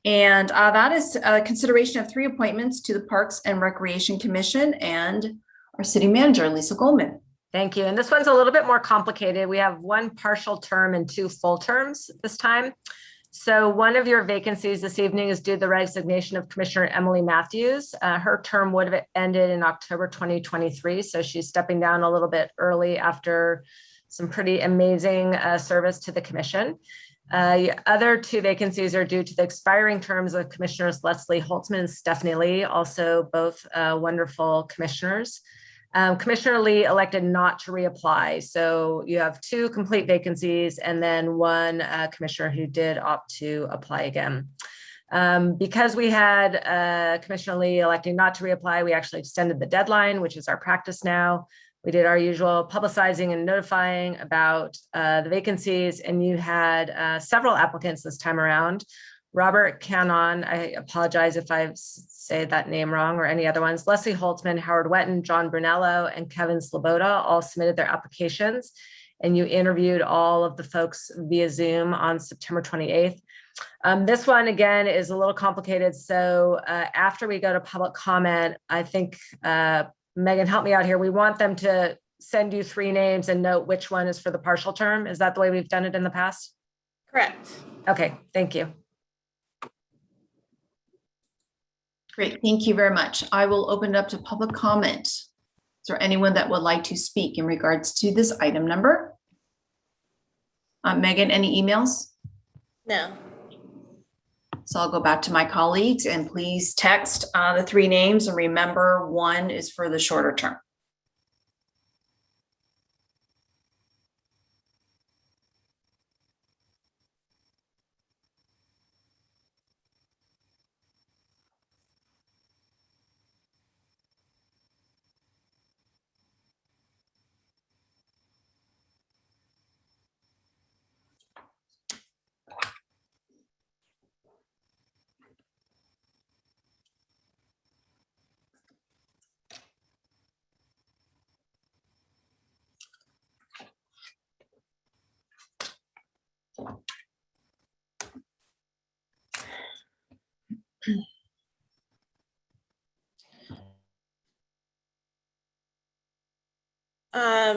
And that is a consideration of 3 appointments to the Parks and Recreation Commission and our city manager, Lisa Goldman. Thank you. And this one's a little bit more complicated. We have 1 partial term and 2 full terms this time. So one of your vacancies this evening is due to the resignation of Commissioner Emily Matthews. Her term would have ended in October 2023. So she's stepping down a little bit early after some pretty amazing service to the commission. Other 2 vacancies are due to the expiring terms of Commissioners Leslie Holtzman and Stephanie Lee, also both wonderful commissioners. Commissioner Lee elected not to reapply. So you have 2 complete vacancies and then 1 commissioner who did opt to apply again. Because we had Commissioner Lee electing not to reapply, we actually extended the deadline, which is our practice now. We did our usual publicizing and notifying about the vacancies, and you had several applicants this time around. Robert Cannon, I apologize if I say that name wrong, or any other ones. Leslie Holtzman, Howard Wetton, John Brunello, and Kevin Sloboda all submitted their applications, and you interviewed all of the folks via Zoom on September 28th. This one, again, is a little complicated. So after we go to public comment, I think, Megan, help me out here. We want them to send you 3 names and note which one is for the partial term. Is that the way we've done it in the past? Correct. Okay, thank you. Great, thank you very much. I will open it up to public comment. Is there anyone that would like to speak in regards to this item number? Megan, any emails? No. So I'll go back to my colleagues and please text the 3 names, and remember 1 is for the shorter term.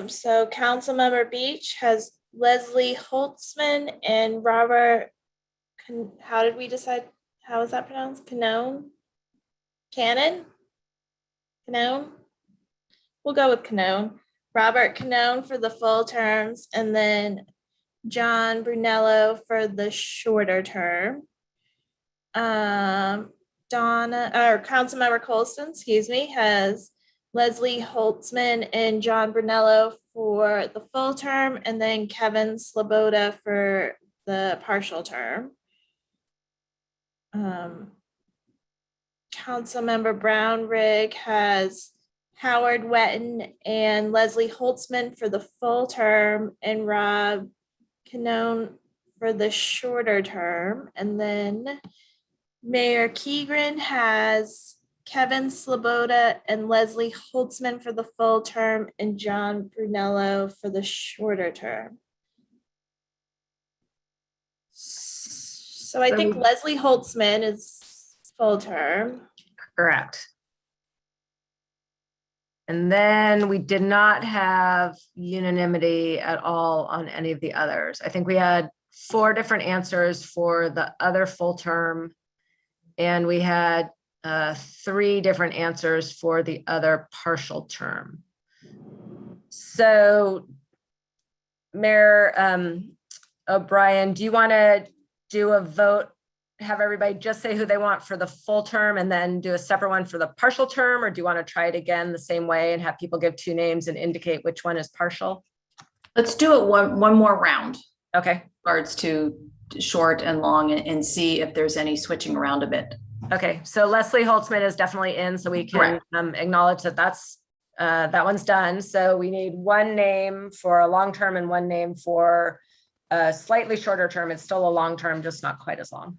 So Councilmember Beach has Leslie Holtzman and Robert, how did we decide, how is that pronounced? Cannon? Cannon? We'll go with Cannon. Robert Cannon for the full terms, and then John Brunello for the shorter term. Councilmember Colson, has Leslie Holtzman and John Brunello for the full term, and then Kevin Sloboda for the partial term. Councilmember Brownrigg has Howard Wetton and Leslie Holtzman for the full term, and Rob Canone for the shorter term. And then Mayor Keegren has Kevin Sloboda and Leslie Holtzman for the full term, and John Brunello for the shorter term. So I think Leslie Holtzman is full term. Correct. And then we did not have unanimity at all on any of the others. I think we had 4 different answers for the other full term, and we had 3 different answers for the other partial term. So Mayor O'Brien, do you want to do a vote, have everybody just say who they want for the full term and then do a separate one for the partial term? Or do you want to try it again the same way and have people give 2 names and indicate which one is partial? Let's do it one more round. Okay. Regards to short and long, and see if there's any switching around a bit. Okay, so Leslie Holtzman is definitely in, so we can acknowledge that that one's done. So we need 1 name for a long term and 1 name for a slightly shorter term. It's still a long term, just not quite as long.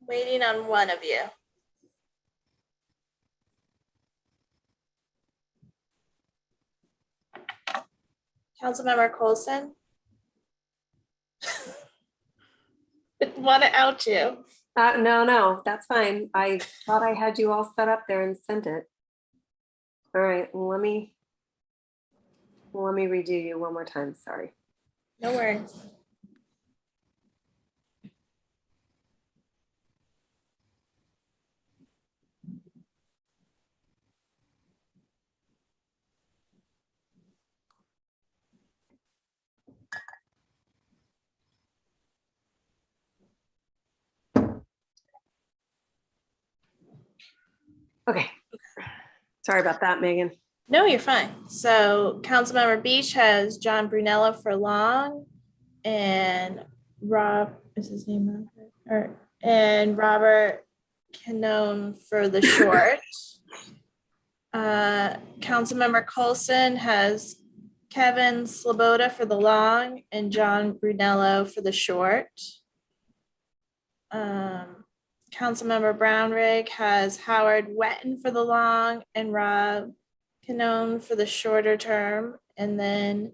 Waiting on one of you. Councilmember Coulson. Didn't want to out you. No, that's fine. I thought I had you all set up there and sent it. All right, let me redo you one more time. Sorry. No worries. Okay. Sorry about that, Megan. No, you're fine. So Councilmember Beach has John Brunello for long, and Rob is his name, and Robert Canone for the short. Councilmember Coulson has Kevin Sloboda for the long and John Brunello for the short. Councilmember Brownrigg has Howard Wetton for the long and Rob Canone for the shorter term. And then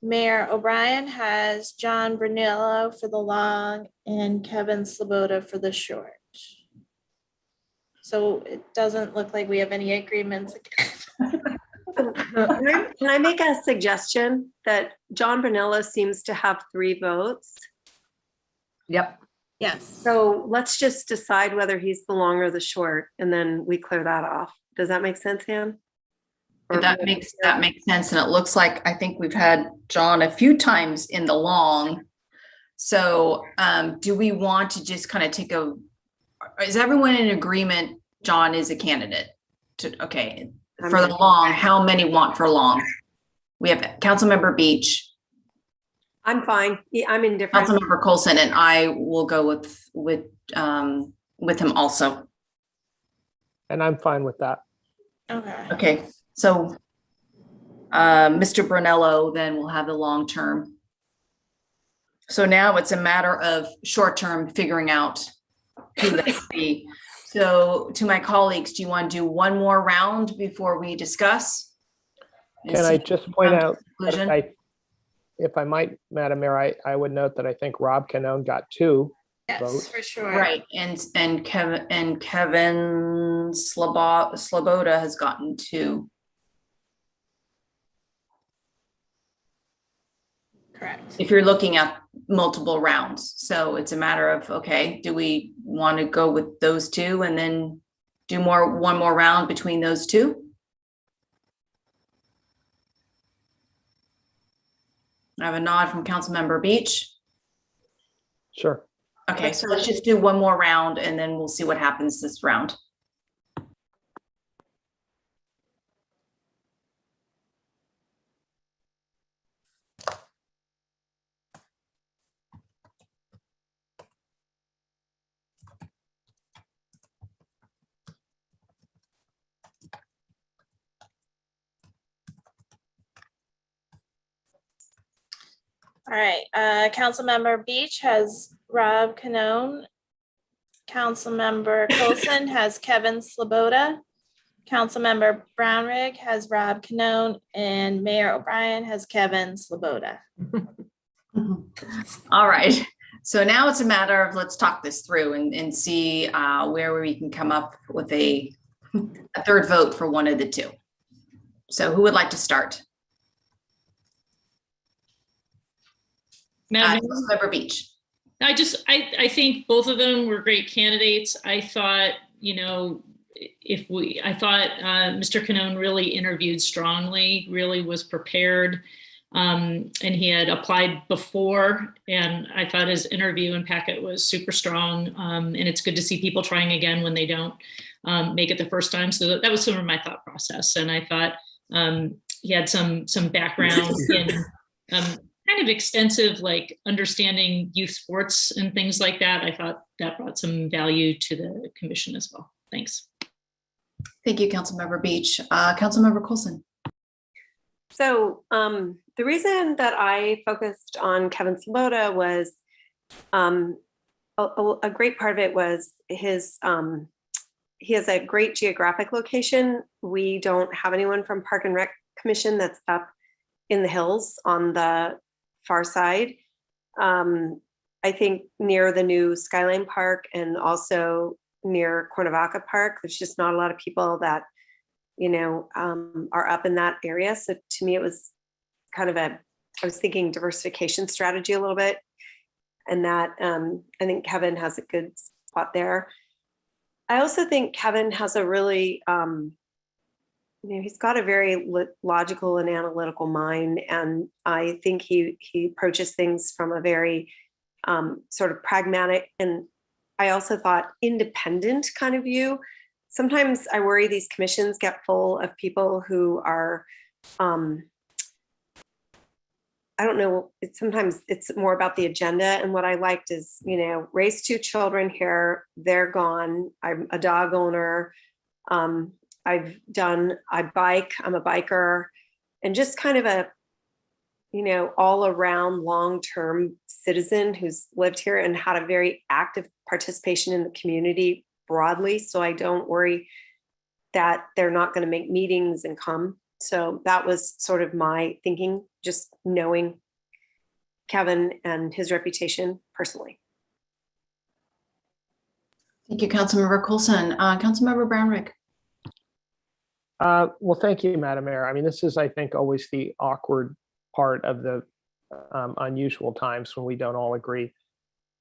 Mayor O'Brien has John Brunello for the long and Kevin Sloboda for the short. So it doesn't look like we have any agreements. Can I make a suggestion that John Brunello seems to have 3 votes? Yep. Yes. So let's just decide whether he's the long or the short, and then we clear that off. Does that make sense, Ann? That makes sense. And it looks like, I think we've had John a few times in the long. So do we want to just kind of is everyone in agreement John is a candidate? Okay, for the long, how many want for long? We have Councilmember Beach. I'm fine. Yeah, I'm indifferent. Councilmember Colson, and I will go with him also. And I'm fine with that. Okay. Okay, so Mr. Brunello then will have the long term. So now it's a matter of short term figuring out who that would be. So to my colleagues, do you want to do one more round before we discuss? Can I just point out, Conclusion? if I might, Madam Mayor, I would note that I think Rob Canone got 2 Yes, votes. for sure. Right, and Kevin Sloboda has gotten 2. Correct. If you're looking at multiple rounds, so it's a matter of, okay, do we want to go with those 2 and then do one more round between those 2? I have a nod from Councilmember Beach. Sure. Okay, so let's just do one more round and then we'll see what happens this round. All right, Councilmember Beach has Rob Canone. Councilmember Colson has Kevin Sloboda. Councilmember Brownrigg has Rob Canone, and Mayor O'Brien has Kevin Sloboda. All right, so now it's a matter of let's talk this through and see where we can come up with a third vote for one of the 2. So who would like to start? Councilmember Beach. I think both of them were great candidates. I thought, Mr. Canone really interviewed strongly, really was prepared. And he had applied before, and I thought his interview and packet was super strong. And it's good to see people trying again when they don't make it the first time. So that was some of my thought process. And I thought he had some background in kind of extensive, like understanding youth sports and things like that. I thought that brought some value to the commission as well. Thanks. Thank you, Councilmember Beach. Councilmember Colson. So the reason that I focused on Kevin Sloboda was a great part of it was his, he has a great geographic location. We don't have anyone from Park and Rec Commission that's up in the hills on the far side. I think near the new Skyline Park and also near Cuernavaca Park, there's just not a lot of people that, are up in that area. So to me, it was kind of I was thinking diversification strategy a little bit. And that I think Kevin has a good spot there. I also think Kevin has a really, he's got a very logical and analytical mind. And I think he approaches things from a very sort of pragmatic, and I also thought independent kind of view. Sometimes I worry these commissions get full of people who are, I don't know, sometimes it's more about the agenda. And what I liked is, raised 2 children here, they're gone. I'm a dog owner. I bike, I'm a biker, and just kind of a, all around long-term citizen who's lived here and had a very active participation in the community broadly. So I don't worry that they're not going to make meetings and come. So that was sort of my thinking, just knowing Kevin and his reputation personally. Thank you, Councilmember Colson. Councilmember Brownrigg. Well, thank you, Madam Mayor. I mean, this is, I think, always the awkward part of the unusual times when we don't all agree.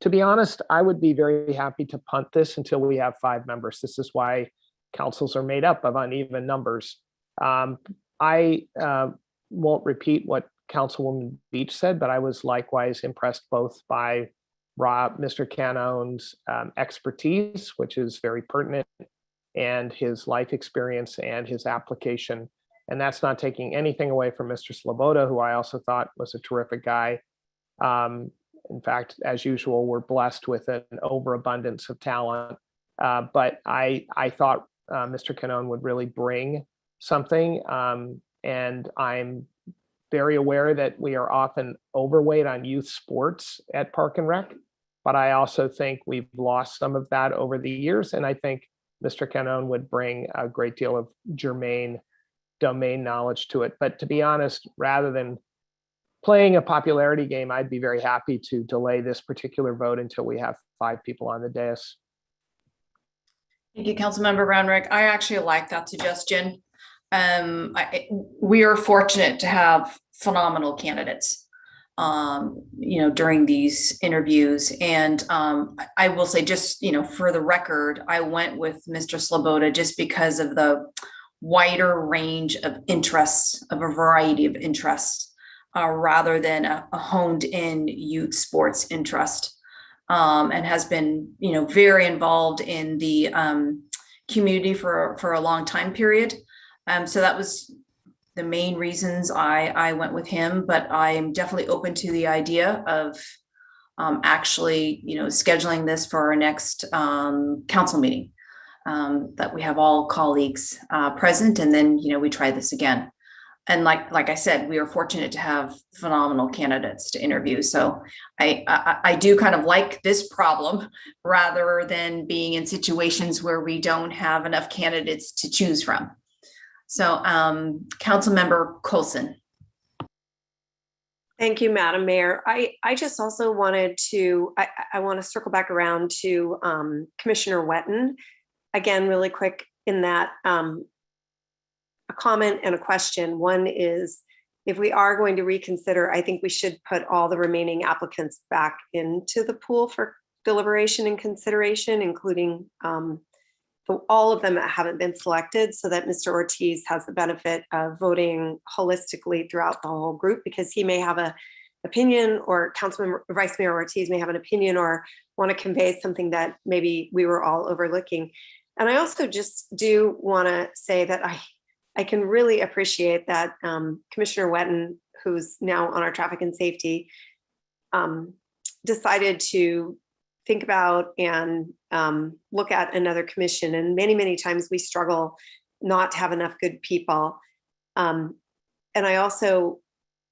To be honest, I would be very happy to punt this until we have 5 members. This is why councils are made up of uneven numbers. I won't repeat what Councilwoman Beach said, but I was likewise impressed both by Mr. Canone's expertise, which is very pertinent, and his life experience and his application. And that's not taking anything away from Mr. Sloboda, who I also thought was a terrific guy. In fact, as usual, we're blessed with an overabundance of talent. But I thought Mr. Canone would really bring something. And I'm very aware that we are often overweight on youth sports at Park and Rec. But I also think we've lost some of that over the years. And I think Mr. Canone would bring a great deal of germane domain knowledge to it. But to be honest, rather than playing a popularity game, I'd be very happy to delay this particular vote until we have 5 people on the dais. Thank you, Councilmember Brownrick. I actually like that suggestion. We are fortunate to have phenomenal candidates, during these interviews. And I will say, just, for the record, I went with Mr. Sloboda just because of the wider range of interests, of a variety of interests, rather than a honed in youth sports interest, and has been, very involved in the community for a long time period. So that was the main reasons I went with him, but I'm definitely open to the idea of actually, scheduling this for our next council meeting, that we have all colleagues present, and then, we try this again. And like I said, we are fortunate to have phenomenal candidates to interview. So I do kind of like this problem rather than being in situations where we don't have enough candidates to choose from. So Councilmember Coulson. Thank you, Madam Mayor. I just also wanted to, I want to circle back around to Commissioner Wetton. Again, really quick in that, a comment and a question. One is, if we are going to reconsider, I think we should put all the remaining applicants back into the pool for deliberation and consideration, including all of them that haven't been selected, so that Mr. Ortiz has the benefit of voting holistically throughout the whole group, because he may have an opinion, or Councilmember Vice Mayor Ortiz may have an opinion or want to convey something that maybe we were all overlooking. And I also just do want to say that I can really appreciate that Commissioner Wetton, who's now on our traffic and safety, decided to think about and look at another commission. And many, many times we struggle not to have enough good people. And I also,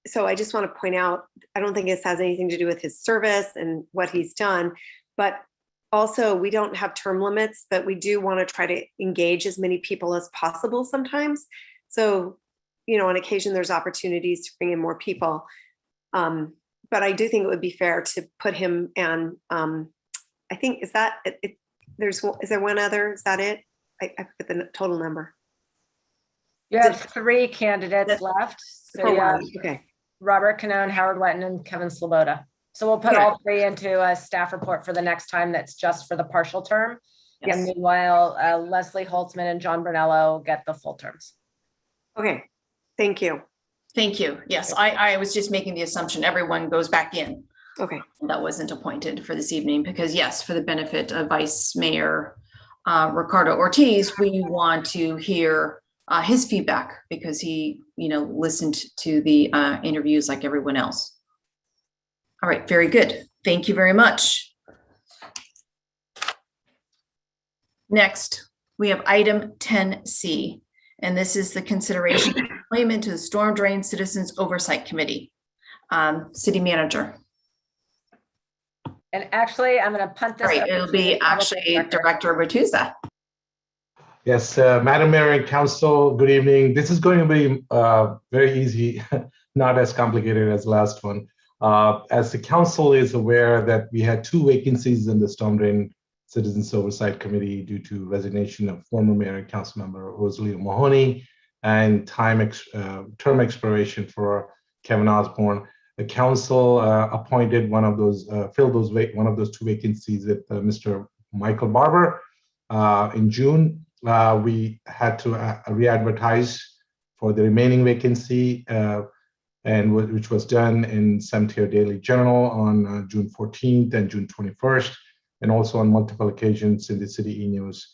so I just want to point out, I don't think this has anything to do with his service and what he's done, but also we don't have term limits, but we do want to try to engage as many people as possible sometimes. So, on occasion there's opportunities to bring in more people. But I do think it would be fair to put him and I think, is that it? Is there one other? Is that it? I put the total number. You have 3 candidates left. So you have okay. Robert Canone, Howard Wetton, and Kevin Sloboda. So we'll put all 3 into a staff report for the next time. That's just for the partial term. Yes. And meanwhile, Leslie Holtzman and John Brunello get the full terms. Okay, thank you. Thank you. Yes, I was just making the assumption everyone goes back in. Okay. That wasn't appointed for this evening, because yes, for the benefit of Vice Mayor Ricardo Ortiz, we want to hear his feedback, because he, listened to the interviews like everyone else. All right, very good. Thank you very much. Next, we have item 10C, and this is the consideration of appointment to the Storm Drain Citizens Oversight Committee. City Manager. And actually, I'm going to punt this. Right, it'll be actually Director Bertuzza. Yes, Madam Mayor and Council, good evening. This is going to be very easy, not as complicated as the last one. As the Council is aware that we had 2 vacancies in the Storm Drain Citizens Oversight Committee due to resignation of former Mayor and Council Member Rosalita Mahoney and term expiration for Kevin Osborne. The Council appointed filled one of those 2 vacancies with Mr. Michael Barber in June. We had to re-advertise for the remaining vacancy, which was done in Cemetery Daily Journal on June 14th and June 21st, and also on multiple occasions in the City E-News.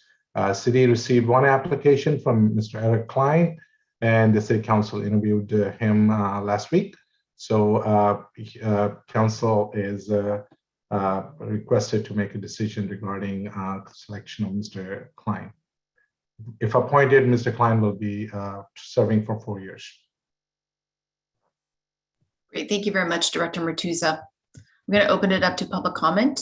City received 1 application from Mr. Eric Klein, and the City Council interviewed him last week. So council is requested to make a decision regarding selection of Mr. Klein. If appointed, Mr. Klein will be serving for 4 years. Great, thank you very much, Director Matuza. I'm going to open it up to public comment.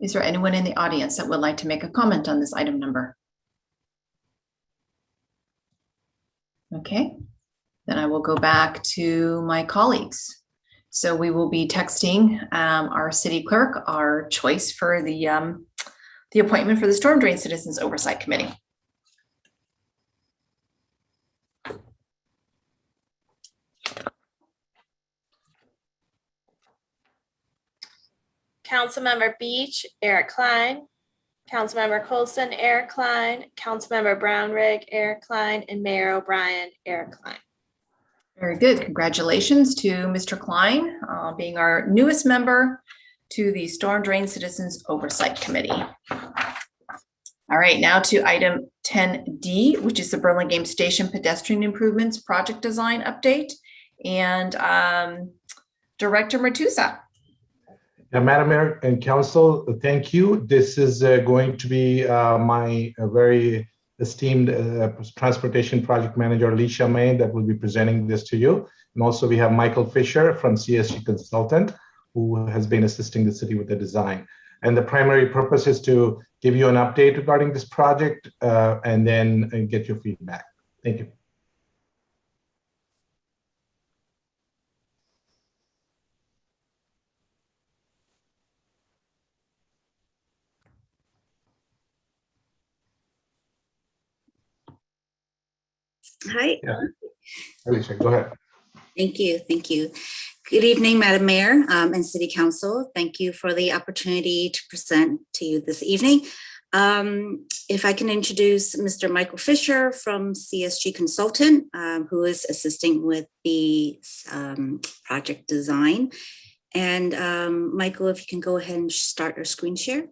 Is there anyone in the audience that would like to make a comment on this item number? Okay, then I will go back to my colleagues. So we will be texting our city clerk our choice for the appointment for the Storm Drain Citizens Oversight Committee. Councilmember Beach, Eric Klein. Councilmember Coulson, Eric Klein. Councilmember Brownrigg, Eric Klein, and Mayor O'Brien, Eric Klein. Very good. Congratulations to Mr. Klein, being our newest member to the Storm Drain Citizens Oversight Committee. All right, now to item 10D, which is the Burlingame Station Pedestrian Improvements Project Design Update. And Director Matuza. Yeah, Madam Mayor and Council, thank you. This is going to be my very esteemed Transportation Project Manager, Alicia May, that will be presenting this to you. And also we have Michael Fisher from CSG Consultant, who has been assisting the city with the design. And the primary purpose is to give you an update regarding this project and then get your feedback. Thank you. Hi. Yeah. Alicia, go ahead. Thank you. Thank you. Good evening, Madam Mayor and City Council. Thank you for the opportunity to present to you this evening. If I can introduce Mr. Michael Fisher from CSG Consultant, who is assisting with the project design. And Michael, if you can go ahead and start your screen share.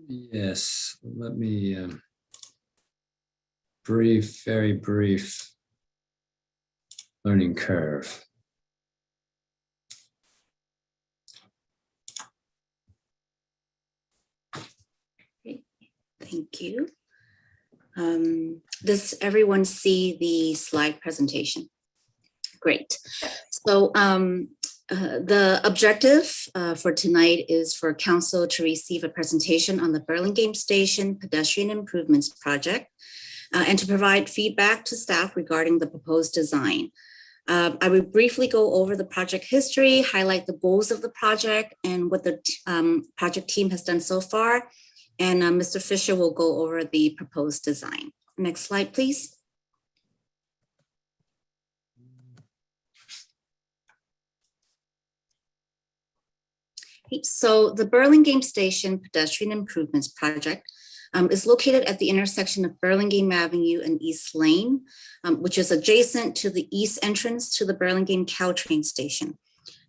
Yes, let me very brief learning curve. Thank you. Does everyone see the slide presentation? Great. So the objective for tonight is for council to receive a presentation on the Burlingame Station Pedestrian Improvements Project and to provide feedback to staff regarding the proposed design. I will briefly go over the project history, highlight the goals of the project and what the project team has done so far. And Mr. Fisher will go over the proposed design. Next slide, please. So the Burlingame Station Pedestrian Improvements Project is located at the intersection of Burlingame Avenue and East Lane, which is adjacent to the east entrance to the Burlingame Caltrain station.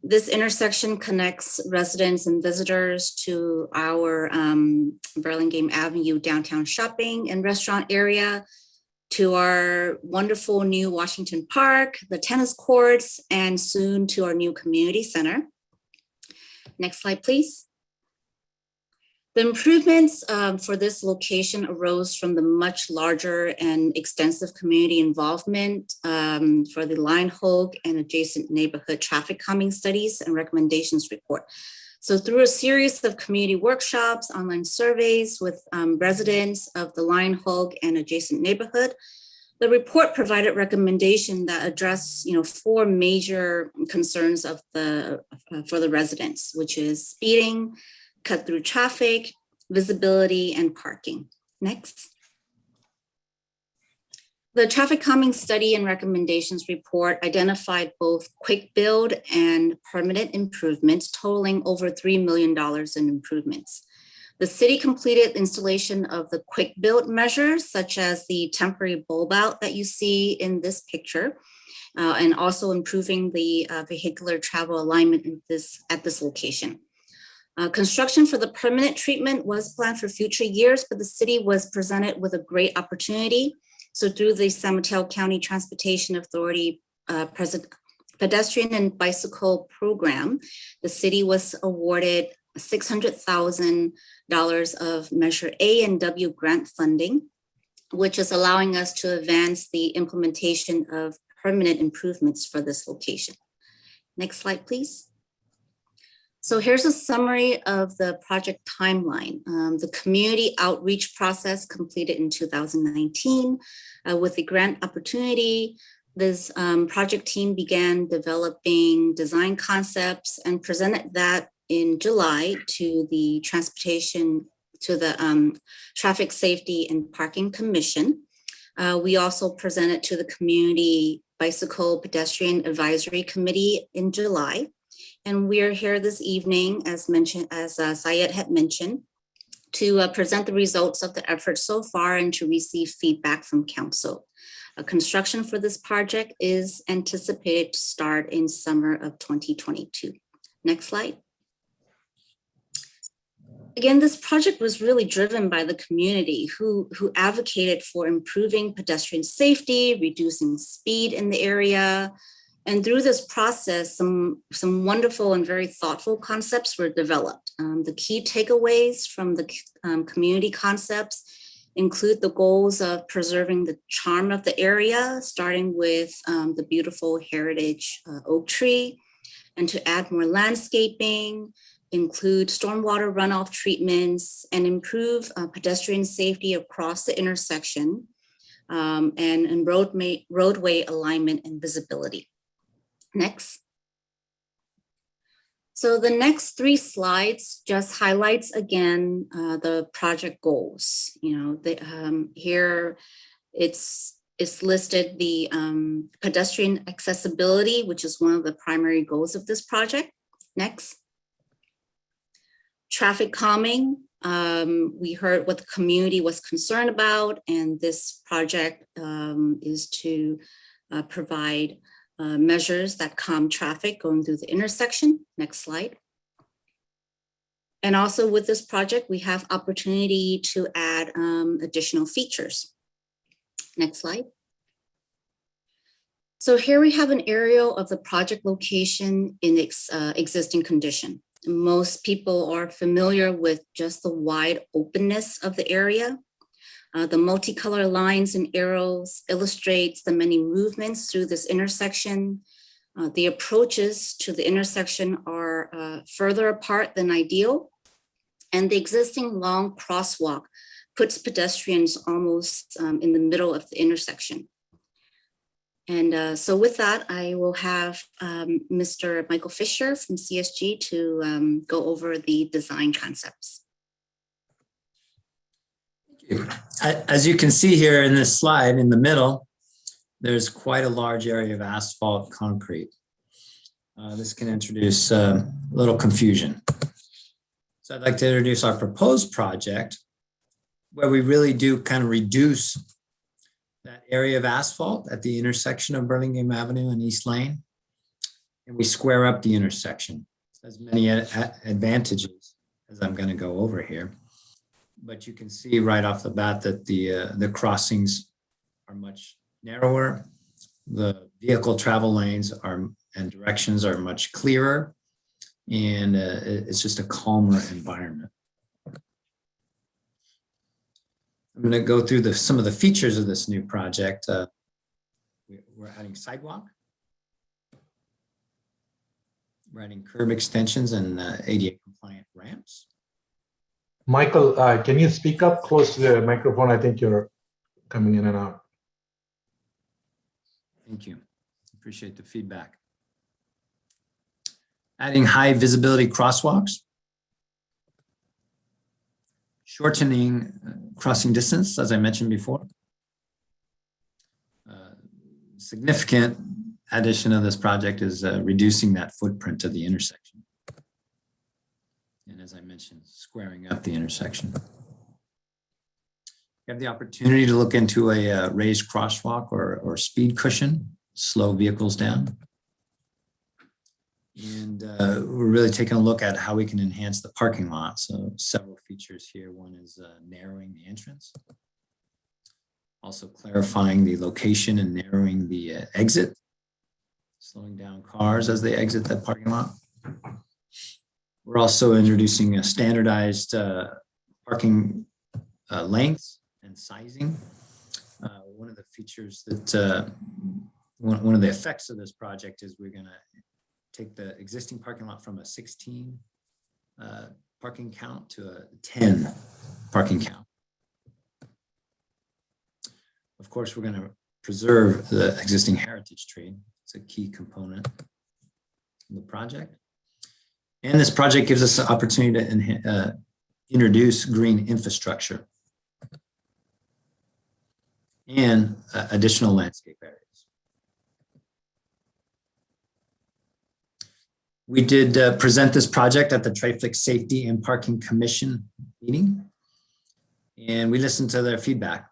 This intersection connects residents and visitors to our Burlingame Avenue downtown shopping and restaurant area, to our wonderful new Washington Park, the tennis courts, and soon to our new community center. Next slide, please. The improvements for this location arose from the much larger and extensive community involvement for the Lion Hogue and adjacent neighborhood traffic calming studies and recommendations report. So through a series of community workshops, online surveys with residents of the Lion Hogue and adjacent neighborhood, the report provided recommendation that address, 4 major concerns of for the residents, which is speeding, cut through traffic, visibility, and parking. Next. The traffic calming study and recommendations report identified both quick build and permanent improvements totaling over $3 million in improvements. The city completed installation of the quick build measures, such as the temporary bulb out that you see in this picture, and also improving the vehicular travel alignment at this location. Construction for the permanent treatment was planned for future years, but the city was presented with a great opportunity. So through the San Mateo County Transportation Authority pedestrian and bicycle program, the city was awarded $600,000 of Measure A and W grant funding, which is allowing us to advance the implementation of permanent improvements for this location. Next slide, please. So here's a summary of the project timeline. The community outreach process completed in 2019 with the grant opportunity. This project team began developing design concepts and presented that in July to the Traffic Safety and Parking Commission. We also presented to the Community Bicycle Pedestrian Advisory Committee in July. And we are here this evening, as mentioned, as Syed had mentioned, to present the results of the effort so far and to receive feedback from council. Construction for this project is anticipated to start in summer of 2022. Next slide. Again, this project was really driven by the community who advocated for improving pedestrian safety, reducing speed in the area. And through this process, some wonderful and very thoughtful concepts were developed. The key takeaways from the community concepts include the goals of preserving the charm of the area, starting with the beautiful heritage oak tree, and to add more landscaping, include stormwater runoff treatments, and improve pedestrian safety across the intersection, and roadway alignment and visibility. Next. So the next 3 slides just highlights again the project goals. Here it's listed the pedestrian accessibility, which is one of the primary goals of this project. Next. Traffic calming. We heard what the community was concerned about, and this project is to provide measures that calm traffic going through the intersection. Next slide. And also with this project, we have opportunity to add additional features. Next slide. So here we have an aerial of the project location in its existing condition. Most people are familiar with just the wide openness of the area. The multicolor lines and arrows illustrates the many movements through this intersection. The approaches to the intersection are further apart than ideal, and the existing long crosswalk puts pedestrians almost in the middle of the intersection. And so with that, I will have Mr. Michael Fisher from CSG to go over the design concepts. As you can see here in this slide in the middle, there's quite a large area of asphalt concrete. This can introduce a little confusion. So I'd like to introduce our proposed project where we really do kind of reduce that area of asphalt at the intersection of Burlingame Avenue and East Lane. And we square up the intersection. It has many advantages as I'm going to go over here. But you can see right off the bat that the crossings are much narrower. The vehicle travel lanes and directions are much clearer, and it's just a calmer environment. I'm going to go through some of the features of this new project. We're adding sidewalk. We're adding curb extensions and ADA compliant ramps. Michael, can you speak up close to the microphone? I think you're coming in and out. Thank you. Appreciate the feedback. Adding high visibility crosswalks. Shortening crossing distance, as I mentioned before. Significant addition of this project is reducing that footprint of the intersection. And as I mentioned, squaring up the intersection. You have the opportunity to look into a raised crosswalk or speed cushion, slow vehicles down. And we're really taking a look at how we can enhance the parking lot. So several features here. One is narrowing the entrance. Also clarifying the location and narrowing the exit. slowing down cars as they exit the parking lot. We're also introducing a standardized parking lengths and sizing. One of the features that, one of the effects of this project is we're gonna take the existing parking lot from a 16 parking count to a 10 parking count. Of course, we're gonna preserve the existing heritage tree. It's a key component of the project. And this project gives us an opportunity to introduce green infrastructure and additional landscape areas. We did present this project at the Traffic Safety and Parking Commission meeting, and we listened to their feedback.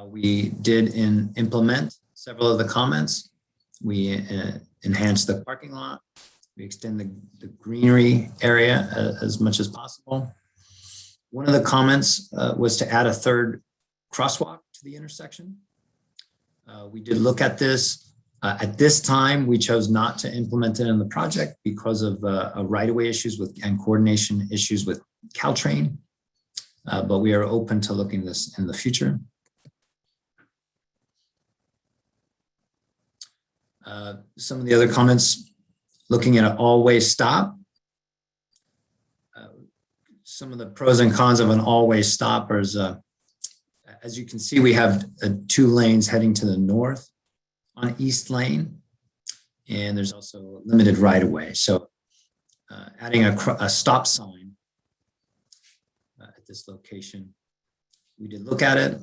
We did implement several of the comments. We enhanced the parking lot. We extend the greenery area as much as possible. One of the comments was to add a third crosswalk to the intersection. We did look at this. At this time, we chose not to implement it in the project because of right-of-way issues and coordination issues with Caltrain, but we are open to looking this in the future. Some of the other comments, looking at an all-way stop. Some of the pros and cons of an all-way stop is, as you can see, we have 2 lanes heading to the north on East Lane, and there's also limited right-of-way. So adding a stop sign at this location, we did look at it.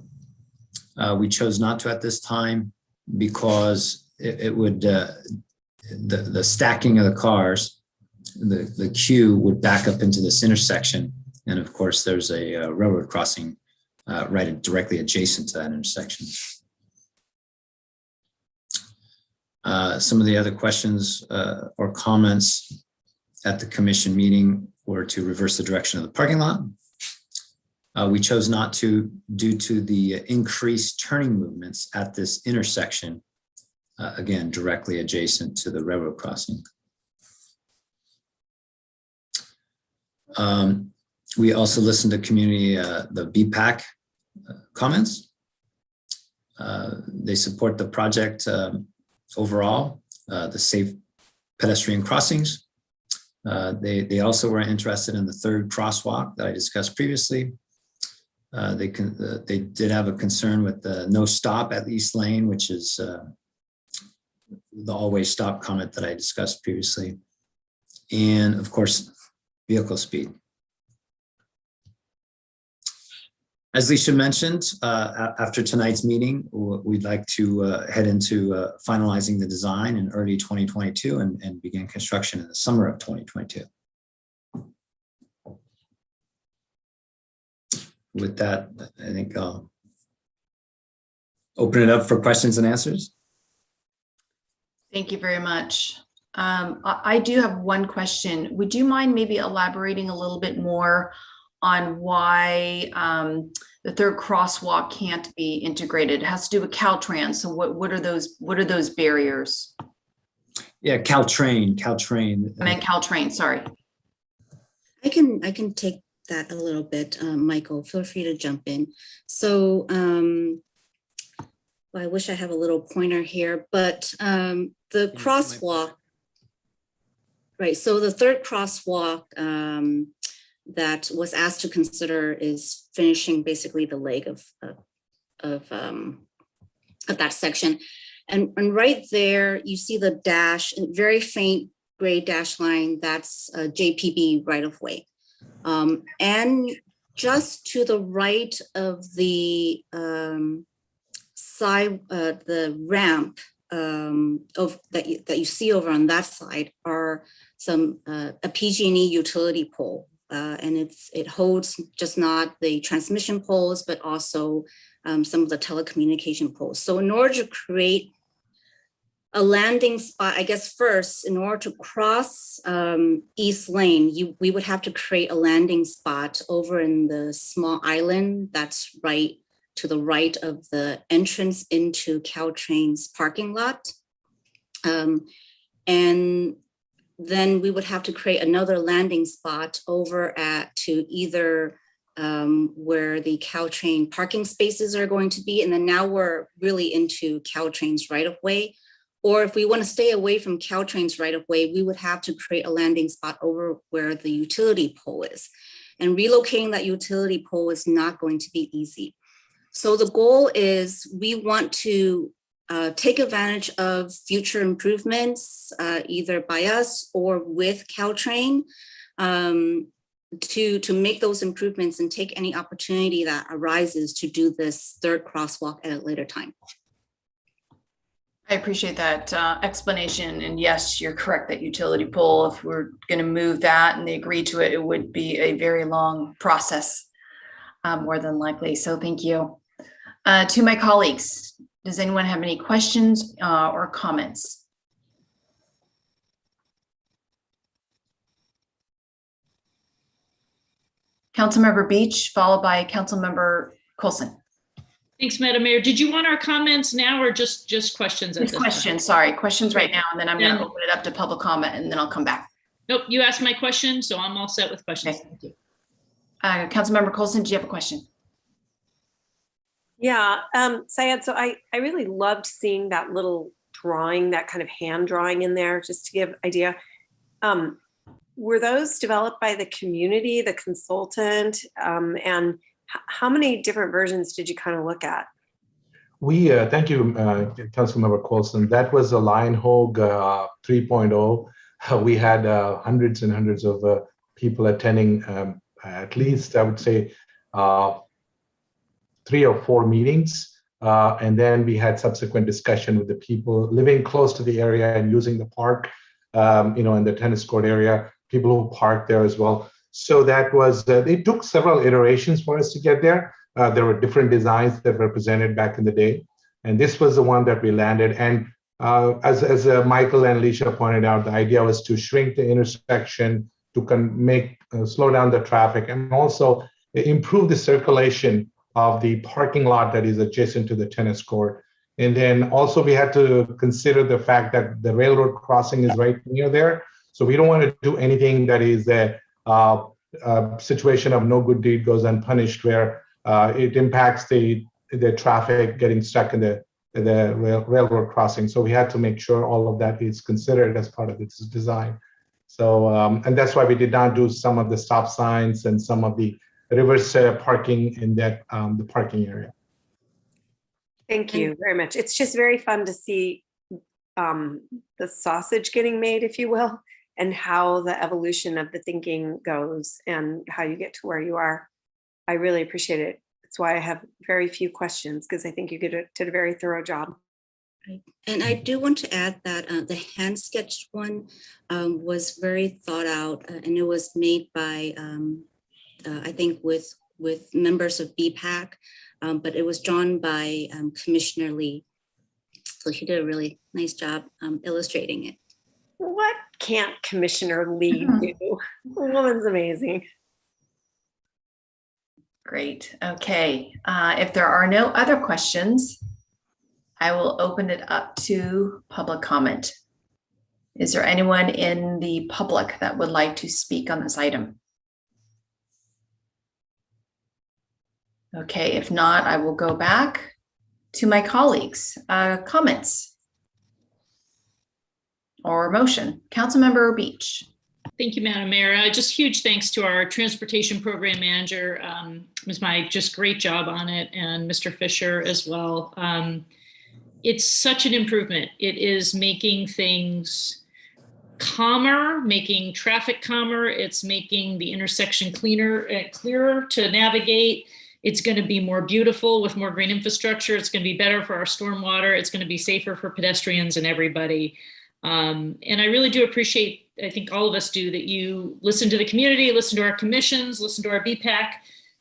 We chose not to at this time because it would, the stacking of the cars, the queue would back up into this intersection. And of course, there's a railroad crossing right directly adjacent to that intersection. Some of the other questions or comments at the commission meeting were to reverse the direction of the parking lot. We chose not to due to the increased turning movements at this intersection, again, directly adjacent to the railroad crossing. We also listened to community, the BPAC comments. They support the project overall, the safe pedestrian crossings. They also were interested in the third crosswalk that I discussed previously. They did have a concern with the no stop at East Lane, which is the always stop comment that I discussed previously. And of course, vehicle speed. As Leisha mentioned, after tonight's meeting, we'd like to head into finalizing the design in early 2022 and begin construction in the summer of 2022. With that, I think I'll open it up for questions and answers. Thank you very much. I do have one question. Would you mind maybe elaborating a little bit more on why the third crosswalk can't be integrated? It has to do with Caltrans. So what are those barriers? Yeah, Caltrain. I meant Caltrain, sorry. I can take that a little bit, Michael, feel free to jump in. So I wish I have a little pointer here, but the crosswalk, right, so the third crosswalk that was asked to consider is finishing basically the leg of that section. And right there, you see the dash, very faint gray dash line, that's JPB right of way. And just to the right of the side, the ramp that you see over on that side are some a PG&E utility pole. And it holds just not the transmission poles, but also some of the telecommunication poles. So in order to create a landing spot, I guess first, in order to cross East Lane, we would have to create a landing spot over in the small island that's right to the right of the entrance into Caltrain's parking lot. And then we would have to create another landing spot over to either where the Caltrain parking spaces are going to be. And then now we're really into Caltrain's right of way. Or if we want to stay away from Caltrain's right of way, we would have to create a landing spot over where the utility pole is. And relocating that utility pole is not going to be easy. So the goal is we want to take advantage of future improvements, either by us or with Caltrain, to make those improvements and take any opportunity that arises to do this third crosswalk at a later time. I appreciate that explanation. And yes, you're correct, that utility pole, if we're going to move that and they agree to it, it would be a very long process, more than likely. So thank you. To my colleagues, does anyone have any questions or comments? Councilmember Beach, followed by Councilmember Coulson. Thanks, Madam Mayor. Did you want our comments now or just questions? It's questions, sorry, questions right now, and then I'm going to open it up to public comment, and then I'll come back. Nope, you asked my question, so I'm all set with questions. Okay. Thank you. Councilmember Coulson, do you have a question? Yeah, Syed, so I really loved seeing that little drawing, that kind of hand drawing in there, just to give idea. Were those developed by the community, the consultant, and how many different versions did you kind of look at? We, thank you, Councilmember Coulson. That was a Lionhog 3.0. We had hundreds and hundreds of people attending, at least I would say 3 or 4 meetings. And then we had subsequent discussion with the people living close to the area and using the park, in the tennis court area, people who park there as well. So that was, it took several iterations for us to get there. There were different designs that were presented back in the day. And this was the one that we landed. And as Michael and Alicia pointed out, the idea was to shrink the intersection, to slow down the traffic, and also improve the circulation of the parking lot that is adjacent to the tennis court. And then also we had to consider the fact that the railroad crossing is right near there. So we don't want to do anything that is a situation of no good deed goes unpunished, where it impacts the traffic getting stuck in the railroad crossing. So we had to make sure all of that is considered as part of this design. So, and that's why we did not do some of the stop signs and some of the reverse parking in that the parking area. Thank you very much. It's just very fun to see the sausage getting made, if you will, and how the evolution of the thinking goes and how you get to where you are. I really appreciate it. That's why I have very few questions, because I think you did a very thorough job. And I do want to add that the hand sketched one was very thought out, and it was made by, I think with members of BPAC, but it was drawn by Commissioner Lee. So she did a really nice job illustrating it. What can't Commissioner Lee do? The woman's amazing. Great. Okay. If there are no other questions, I will open it up to public comment. Is there anyone in the public that would like to speak on this item? Okay, if not, I will go back to my colleagues. Comments or motion? Councilmember Beach. Thank you, Madam Mayor. Just huge thanks to our transportation program manager, Ms. Mai, just great job on it, and Mr. Fisher as well. It's such an improvement. It is making things calmer, making traffic calmer. It's making the intersection clearer to navigate. It's going to be more beautiful with more green infrastructure. It's going to be better for our stormwater. It's going to be safer for pedestrians and everybody. And I really do appreciate, I think all of us do, that you listen to the community, listen to our commissions, listen to our BPAC,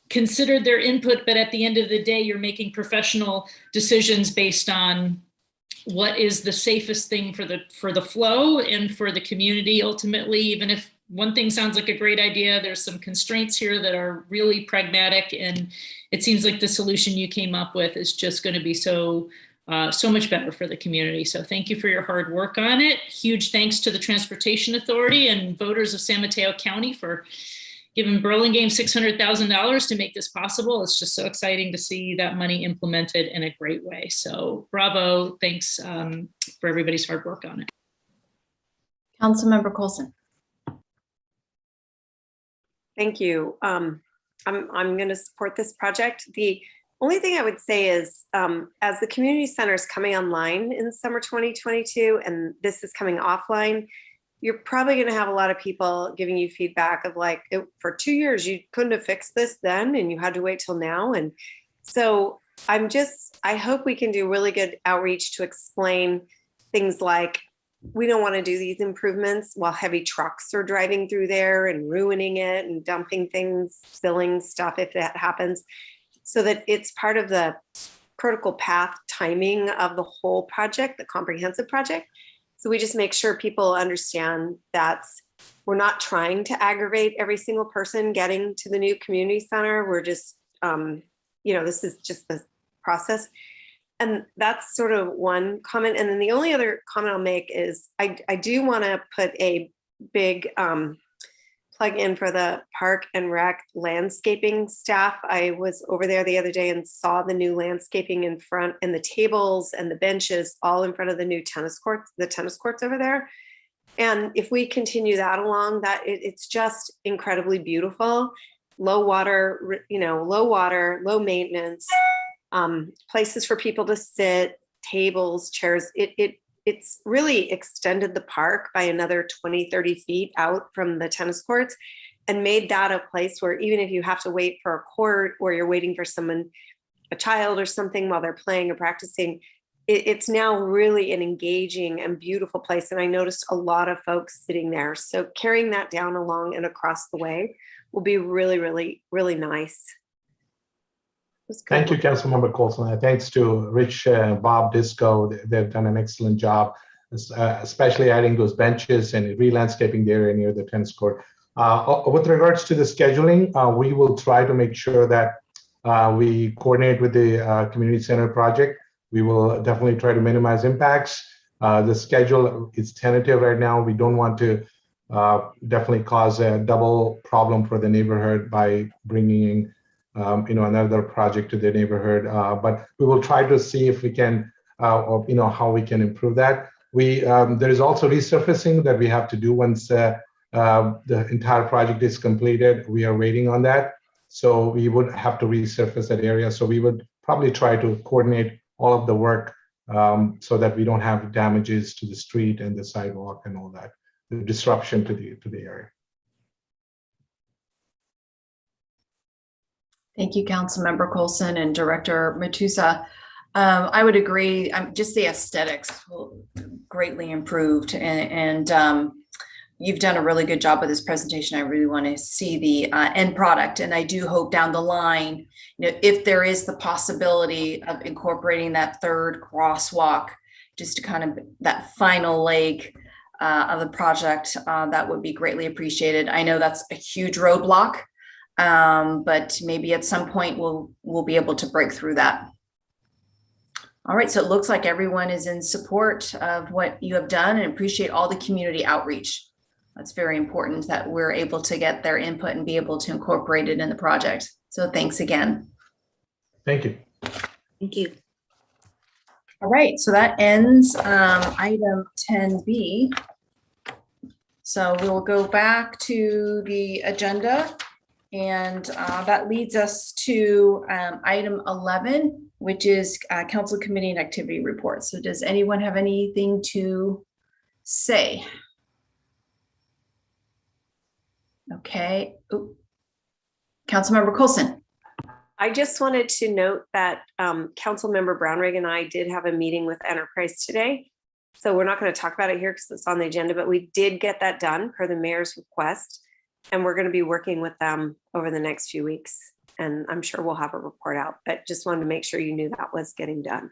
consider their input, but at the end of the day, you're making professional decisions based on what is the safest thing for the flow and for the community ultimately. Even if one thing sounds like a great idea, there's some constraints here that are really pragmatic, and it seems like the solution you came up with is just going to be so so much better for the community. So thank you for your hard work on it. Huge thanks to the Transportation Authority and voters of San Mateo County for giving Burlingame $600,000 to make this possible. It's just so exciting to see that money implemented in a great way. So bravo, thanks for everybody's hard work on it. Councilmember Coulson. Thank you. I'm going to support this project. The only thing I would say is, as the community center is coming online in summer 2022, and this is coming offline, you're probably going to have a lot of people giving you feedback of like, for 2 years, you couldn't have fixed this then, and you had to wait till now. And so I hope we can do really good outreach to explain things like, we don't want to do these improvements while heavy trucks are driving through there and ruining it and dumping things, spilling stuff if that happens, so that it's part of the critical path timing of the whole project, the comprehensive project. So we just make sure people understand that we're not trying to aggravate every single person getting to the new community center. We're just, this is just the process. And that's sort of one comment. And then the only other comment I'll make is I do want to put a big plug in for the Park and Rec landscaping staff. I was over there the other day and saw the new landscaping in front, and the tables and the benches all in front of the new tennis courts over there. And if we continue that along, it's just incredibly beautiful. Low water, low maintenance. Places for people to sit, tables, chairs. It's really extended the park by another 20, 30 feet out from the tennis courts, and made that a place where even if you have to wait for a court or you're waiting for someone, a child or something while they're playing or practicing, it's now really an engaging and beautiful place. And I noticed a lot of folks sitting there. So carrying that down along and across the way will be really, really, really nice. Thank you, Councilmember Coulson. Thanks to Rich, Bob, Disco. They've done an excellent job, especially adding those benches and re-landscaping the area near the tennis court. With regards to the scheduling, we will try to make sure that we coordinate with the community center project. We will definitely try to minimize impacts. The schedule is tentative right now. We don't want to definitely cause a double problem for the neighborhood by bringing another project to the neighborhood, but we will try to see if we can, how we can improve that. There is also resurfacing that we have to do once the entire project is completed. We are waiting on that, so we would have to resurface that area. So we would probably try to coordinate all of the work so that we don't have damages to the street and the sidewalk and all that, the disruption to the area. Thank you, Councilmember Coulson and Director Matusa. I would agree. Just the aesthetics will greatly improved, and you've done a really good job with this presentation. I really want to see the end product, and I do hope down the line, if there is the possibility of incorporating that third crosswalk, just to kind of that final leg of the project, that would be greatly appreciated. I know that's a huge roadblock. But maybe at some point we'll be able to break through that. All right, so it looks like everyone is in support of what you have done, and appreciate all the community outreach. That's very important that we're able to get their input and be able to incorporate it in the project. So thanks again. Thank you. Thank you. All right, so that ends item 10B. So we'll go back to the agenda. And that leads us to item 11, which is council committee and activity reports. So does anyone have anything to say? Okay. Councilmember Coulson. I just wanted to note that Councilmember Brownrigg and I did have a meeting with Enterprise today. So we're not going to talk about it here because it's on the agenda, but we did get that done per the mayor's request. And we're going to be working with them over the next few weeks. And I'm sure we'll have a report out, but just wanted to make sure you knew that was getting done.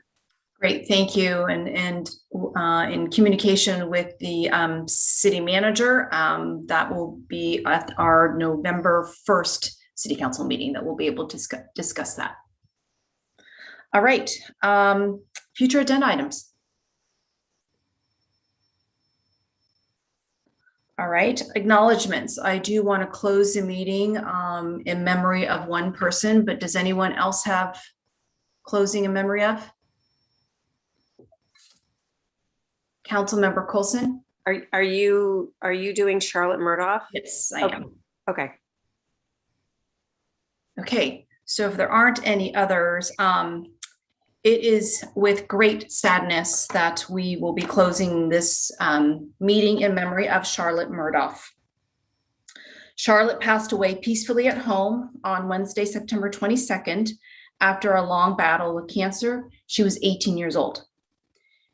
Great, thank you. And in communication with the city manager, that will be at our November 1st city council meeting that we'll be able to discuss that. All right, Future agenda items. All right, acknowledgements. I do want to close the meeting in memory of one person, but does anyone else have closing in memory of? Councilmember Coulson? Are you doing Charlotte Murdoch? Yes, I am. Okay. Okay, so if there aren't any others, it is with great sadness that we will be closing this meeting in memory of Charlotte Murdoch. Charlotte passed away peacefully at home on Wednesday, September 22nd, after a long battle with cancer. She was 18 years old.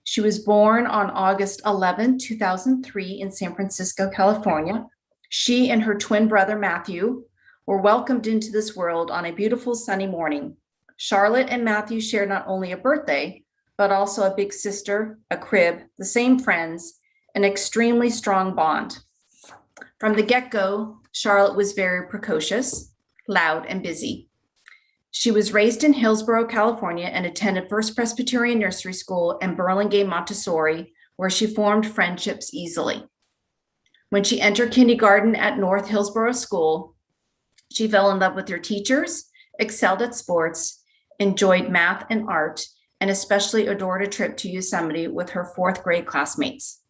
She was born on August 11, 2003 in San Francisco, California. She and her twin brother, Matthew, were welcomed into this world on a beautiful sunny morning. Charlotte and Matthew shared not only a birthday, but also a big sister, a crib, the same friends, an extremely strong bond. From the get-go, Charlotte was very precocious, loud, and busy. She was raised in Hillsborough, California, and attended First Presbyterian Nursery School and Burlingame Montessori, where she formed friendships easily. When she entered kindergarten at North Hillsborough School, she fell in love with her teachers, excelled at sports, enjoyed math and art, and especially adored a trip to Yosemite with her 4th grade classmates.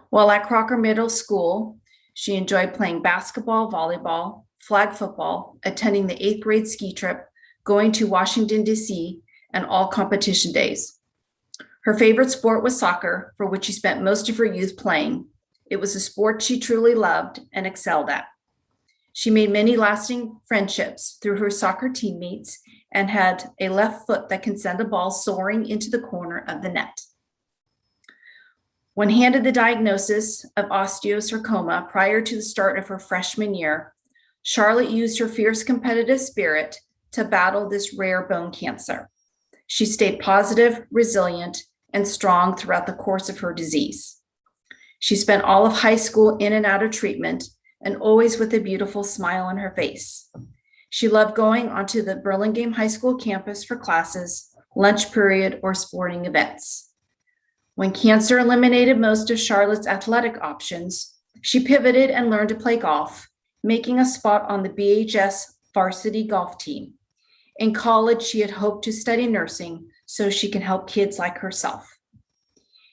While at Crocker Middle School, she enjoyed playing basketball, volleyball, flag football, attending the 8th grade ski trip, going to Washington, D.C., and all competition days. Her favorite sport was soccer, for which she spent most of her youth playing. It was a sport she truly loved and excelled at. She made many lasting friendships through her soccer teammates and had a left foot that can send a ball soaring into the corner of the net. When handed the diagnosis of osteosarcoma prior to the start of her freshman year, Charlotte used her fierce competitive spirit to battle this rare bone cancer. She stayed positive, resilient, and strong throughout the course of her disease. She spent all of high school in and out of treatment, and always with a beautiful smile on her face. She loved going onto the Burlingame High School campus for classes, lunch period, or sporting events. When cancer eliminated most of Charlotte's athletic options, she pivoted and learned to play golf, making a spot on the BHS varsity golf team. In college, she had hoped to study nursing so she can help kids like herself.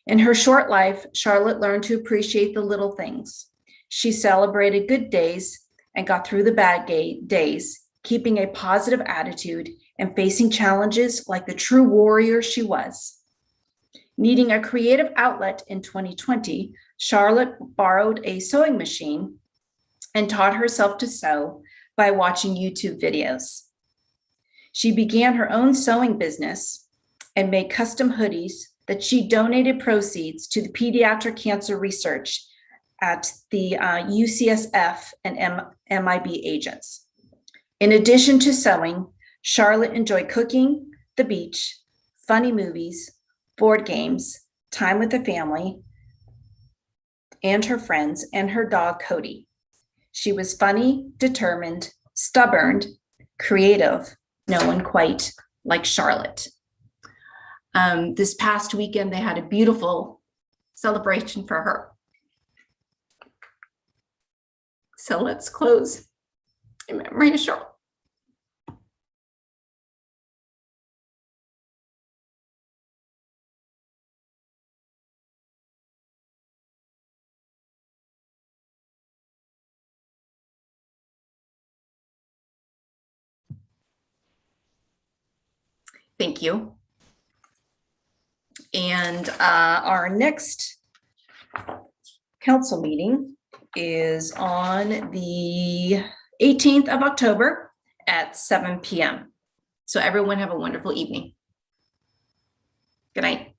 In her short life, Charlotte learned to appreciate the little things. She celebrated good days and got through the bad days, keeping a positive attitude and facing challenges like the true warrior she was. Needing a creative outlet in 2020, Charlotte borrowed a sewing machine and taught herself to sew by watching YouTube videos. She began her own sewing business and made custom hoodies that she donated proceeds to the pediatric cancer research at the UCSF and MIB agents. In addition to sewing, Charlotte enjoyed cooking, the beach, funny movies, board games, time with the family and her friends, and her dog, Cody. She was funny, determined, stubborn, creative, no one quite like Charlotte. This past weekend, they had a beautiful celebration for her. So let's close in memory of Charlotte. Thank you. And our next council meeting is on the 18th of October at 7 p.m. So everyone have a wonderful evening. Good night.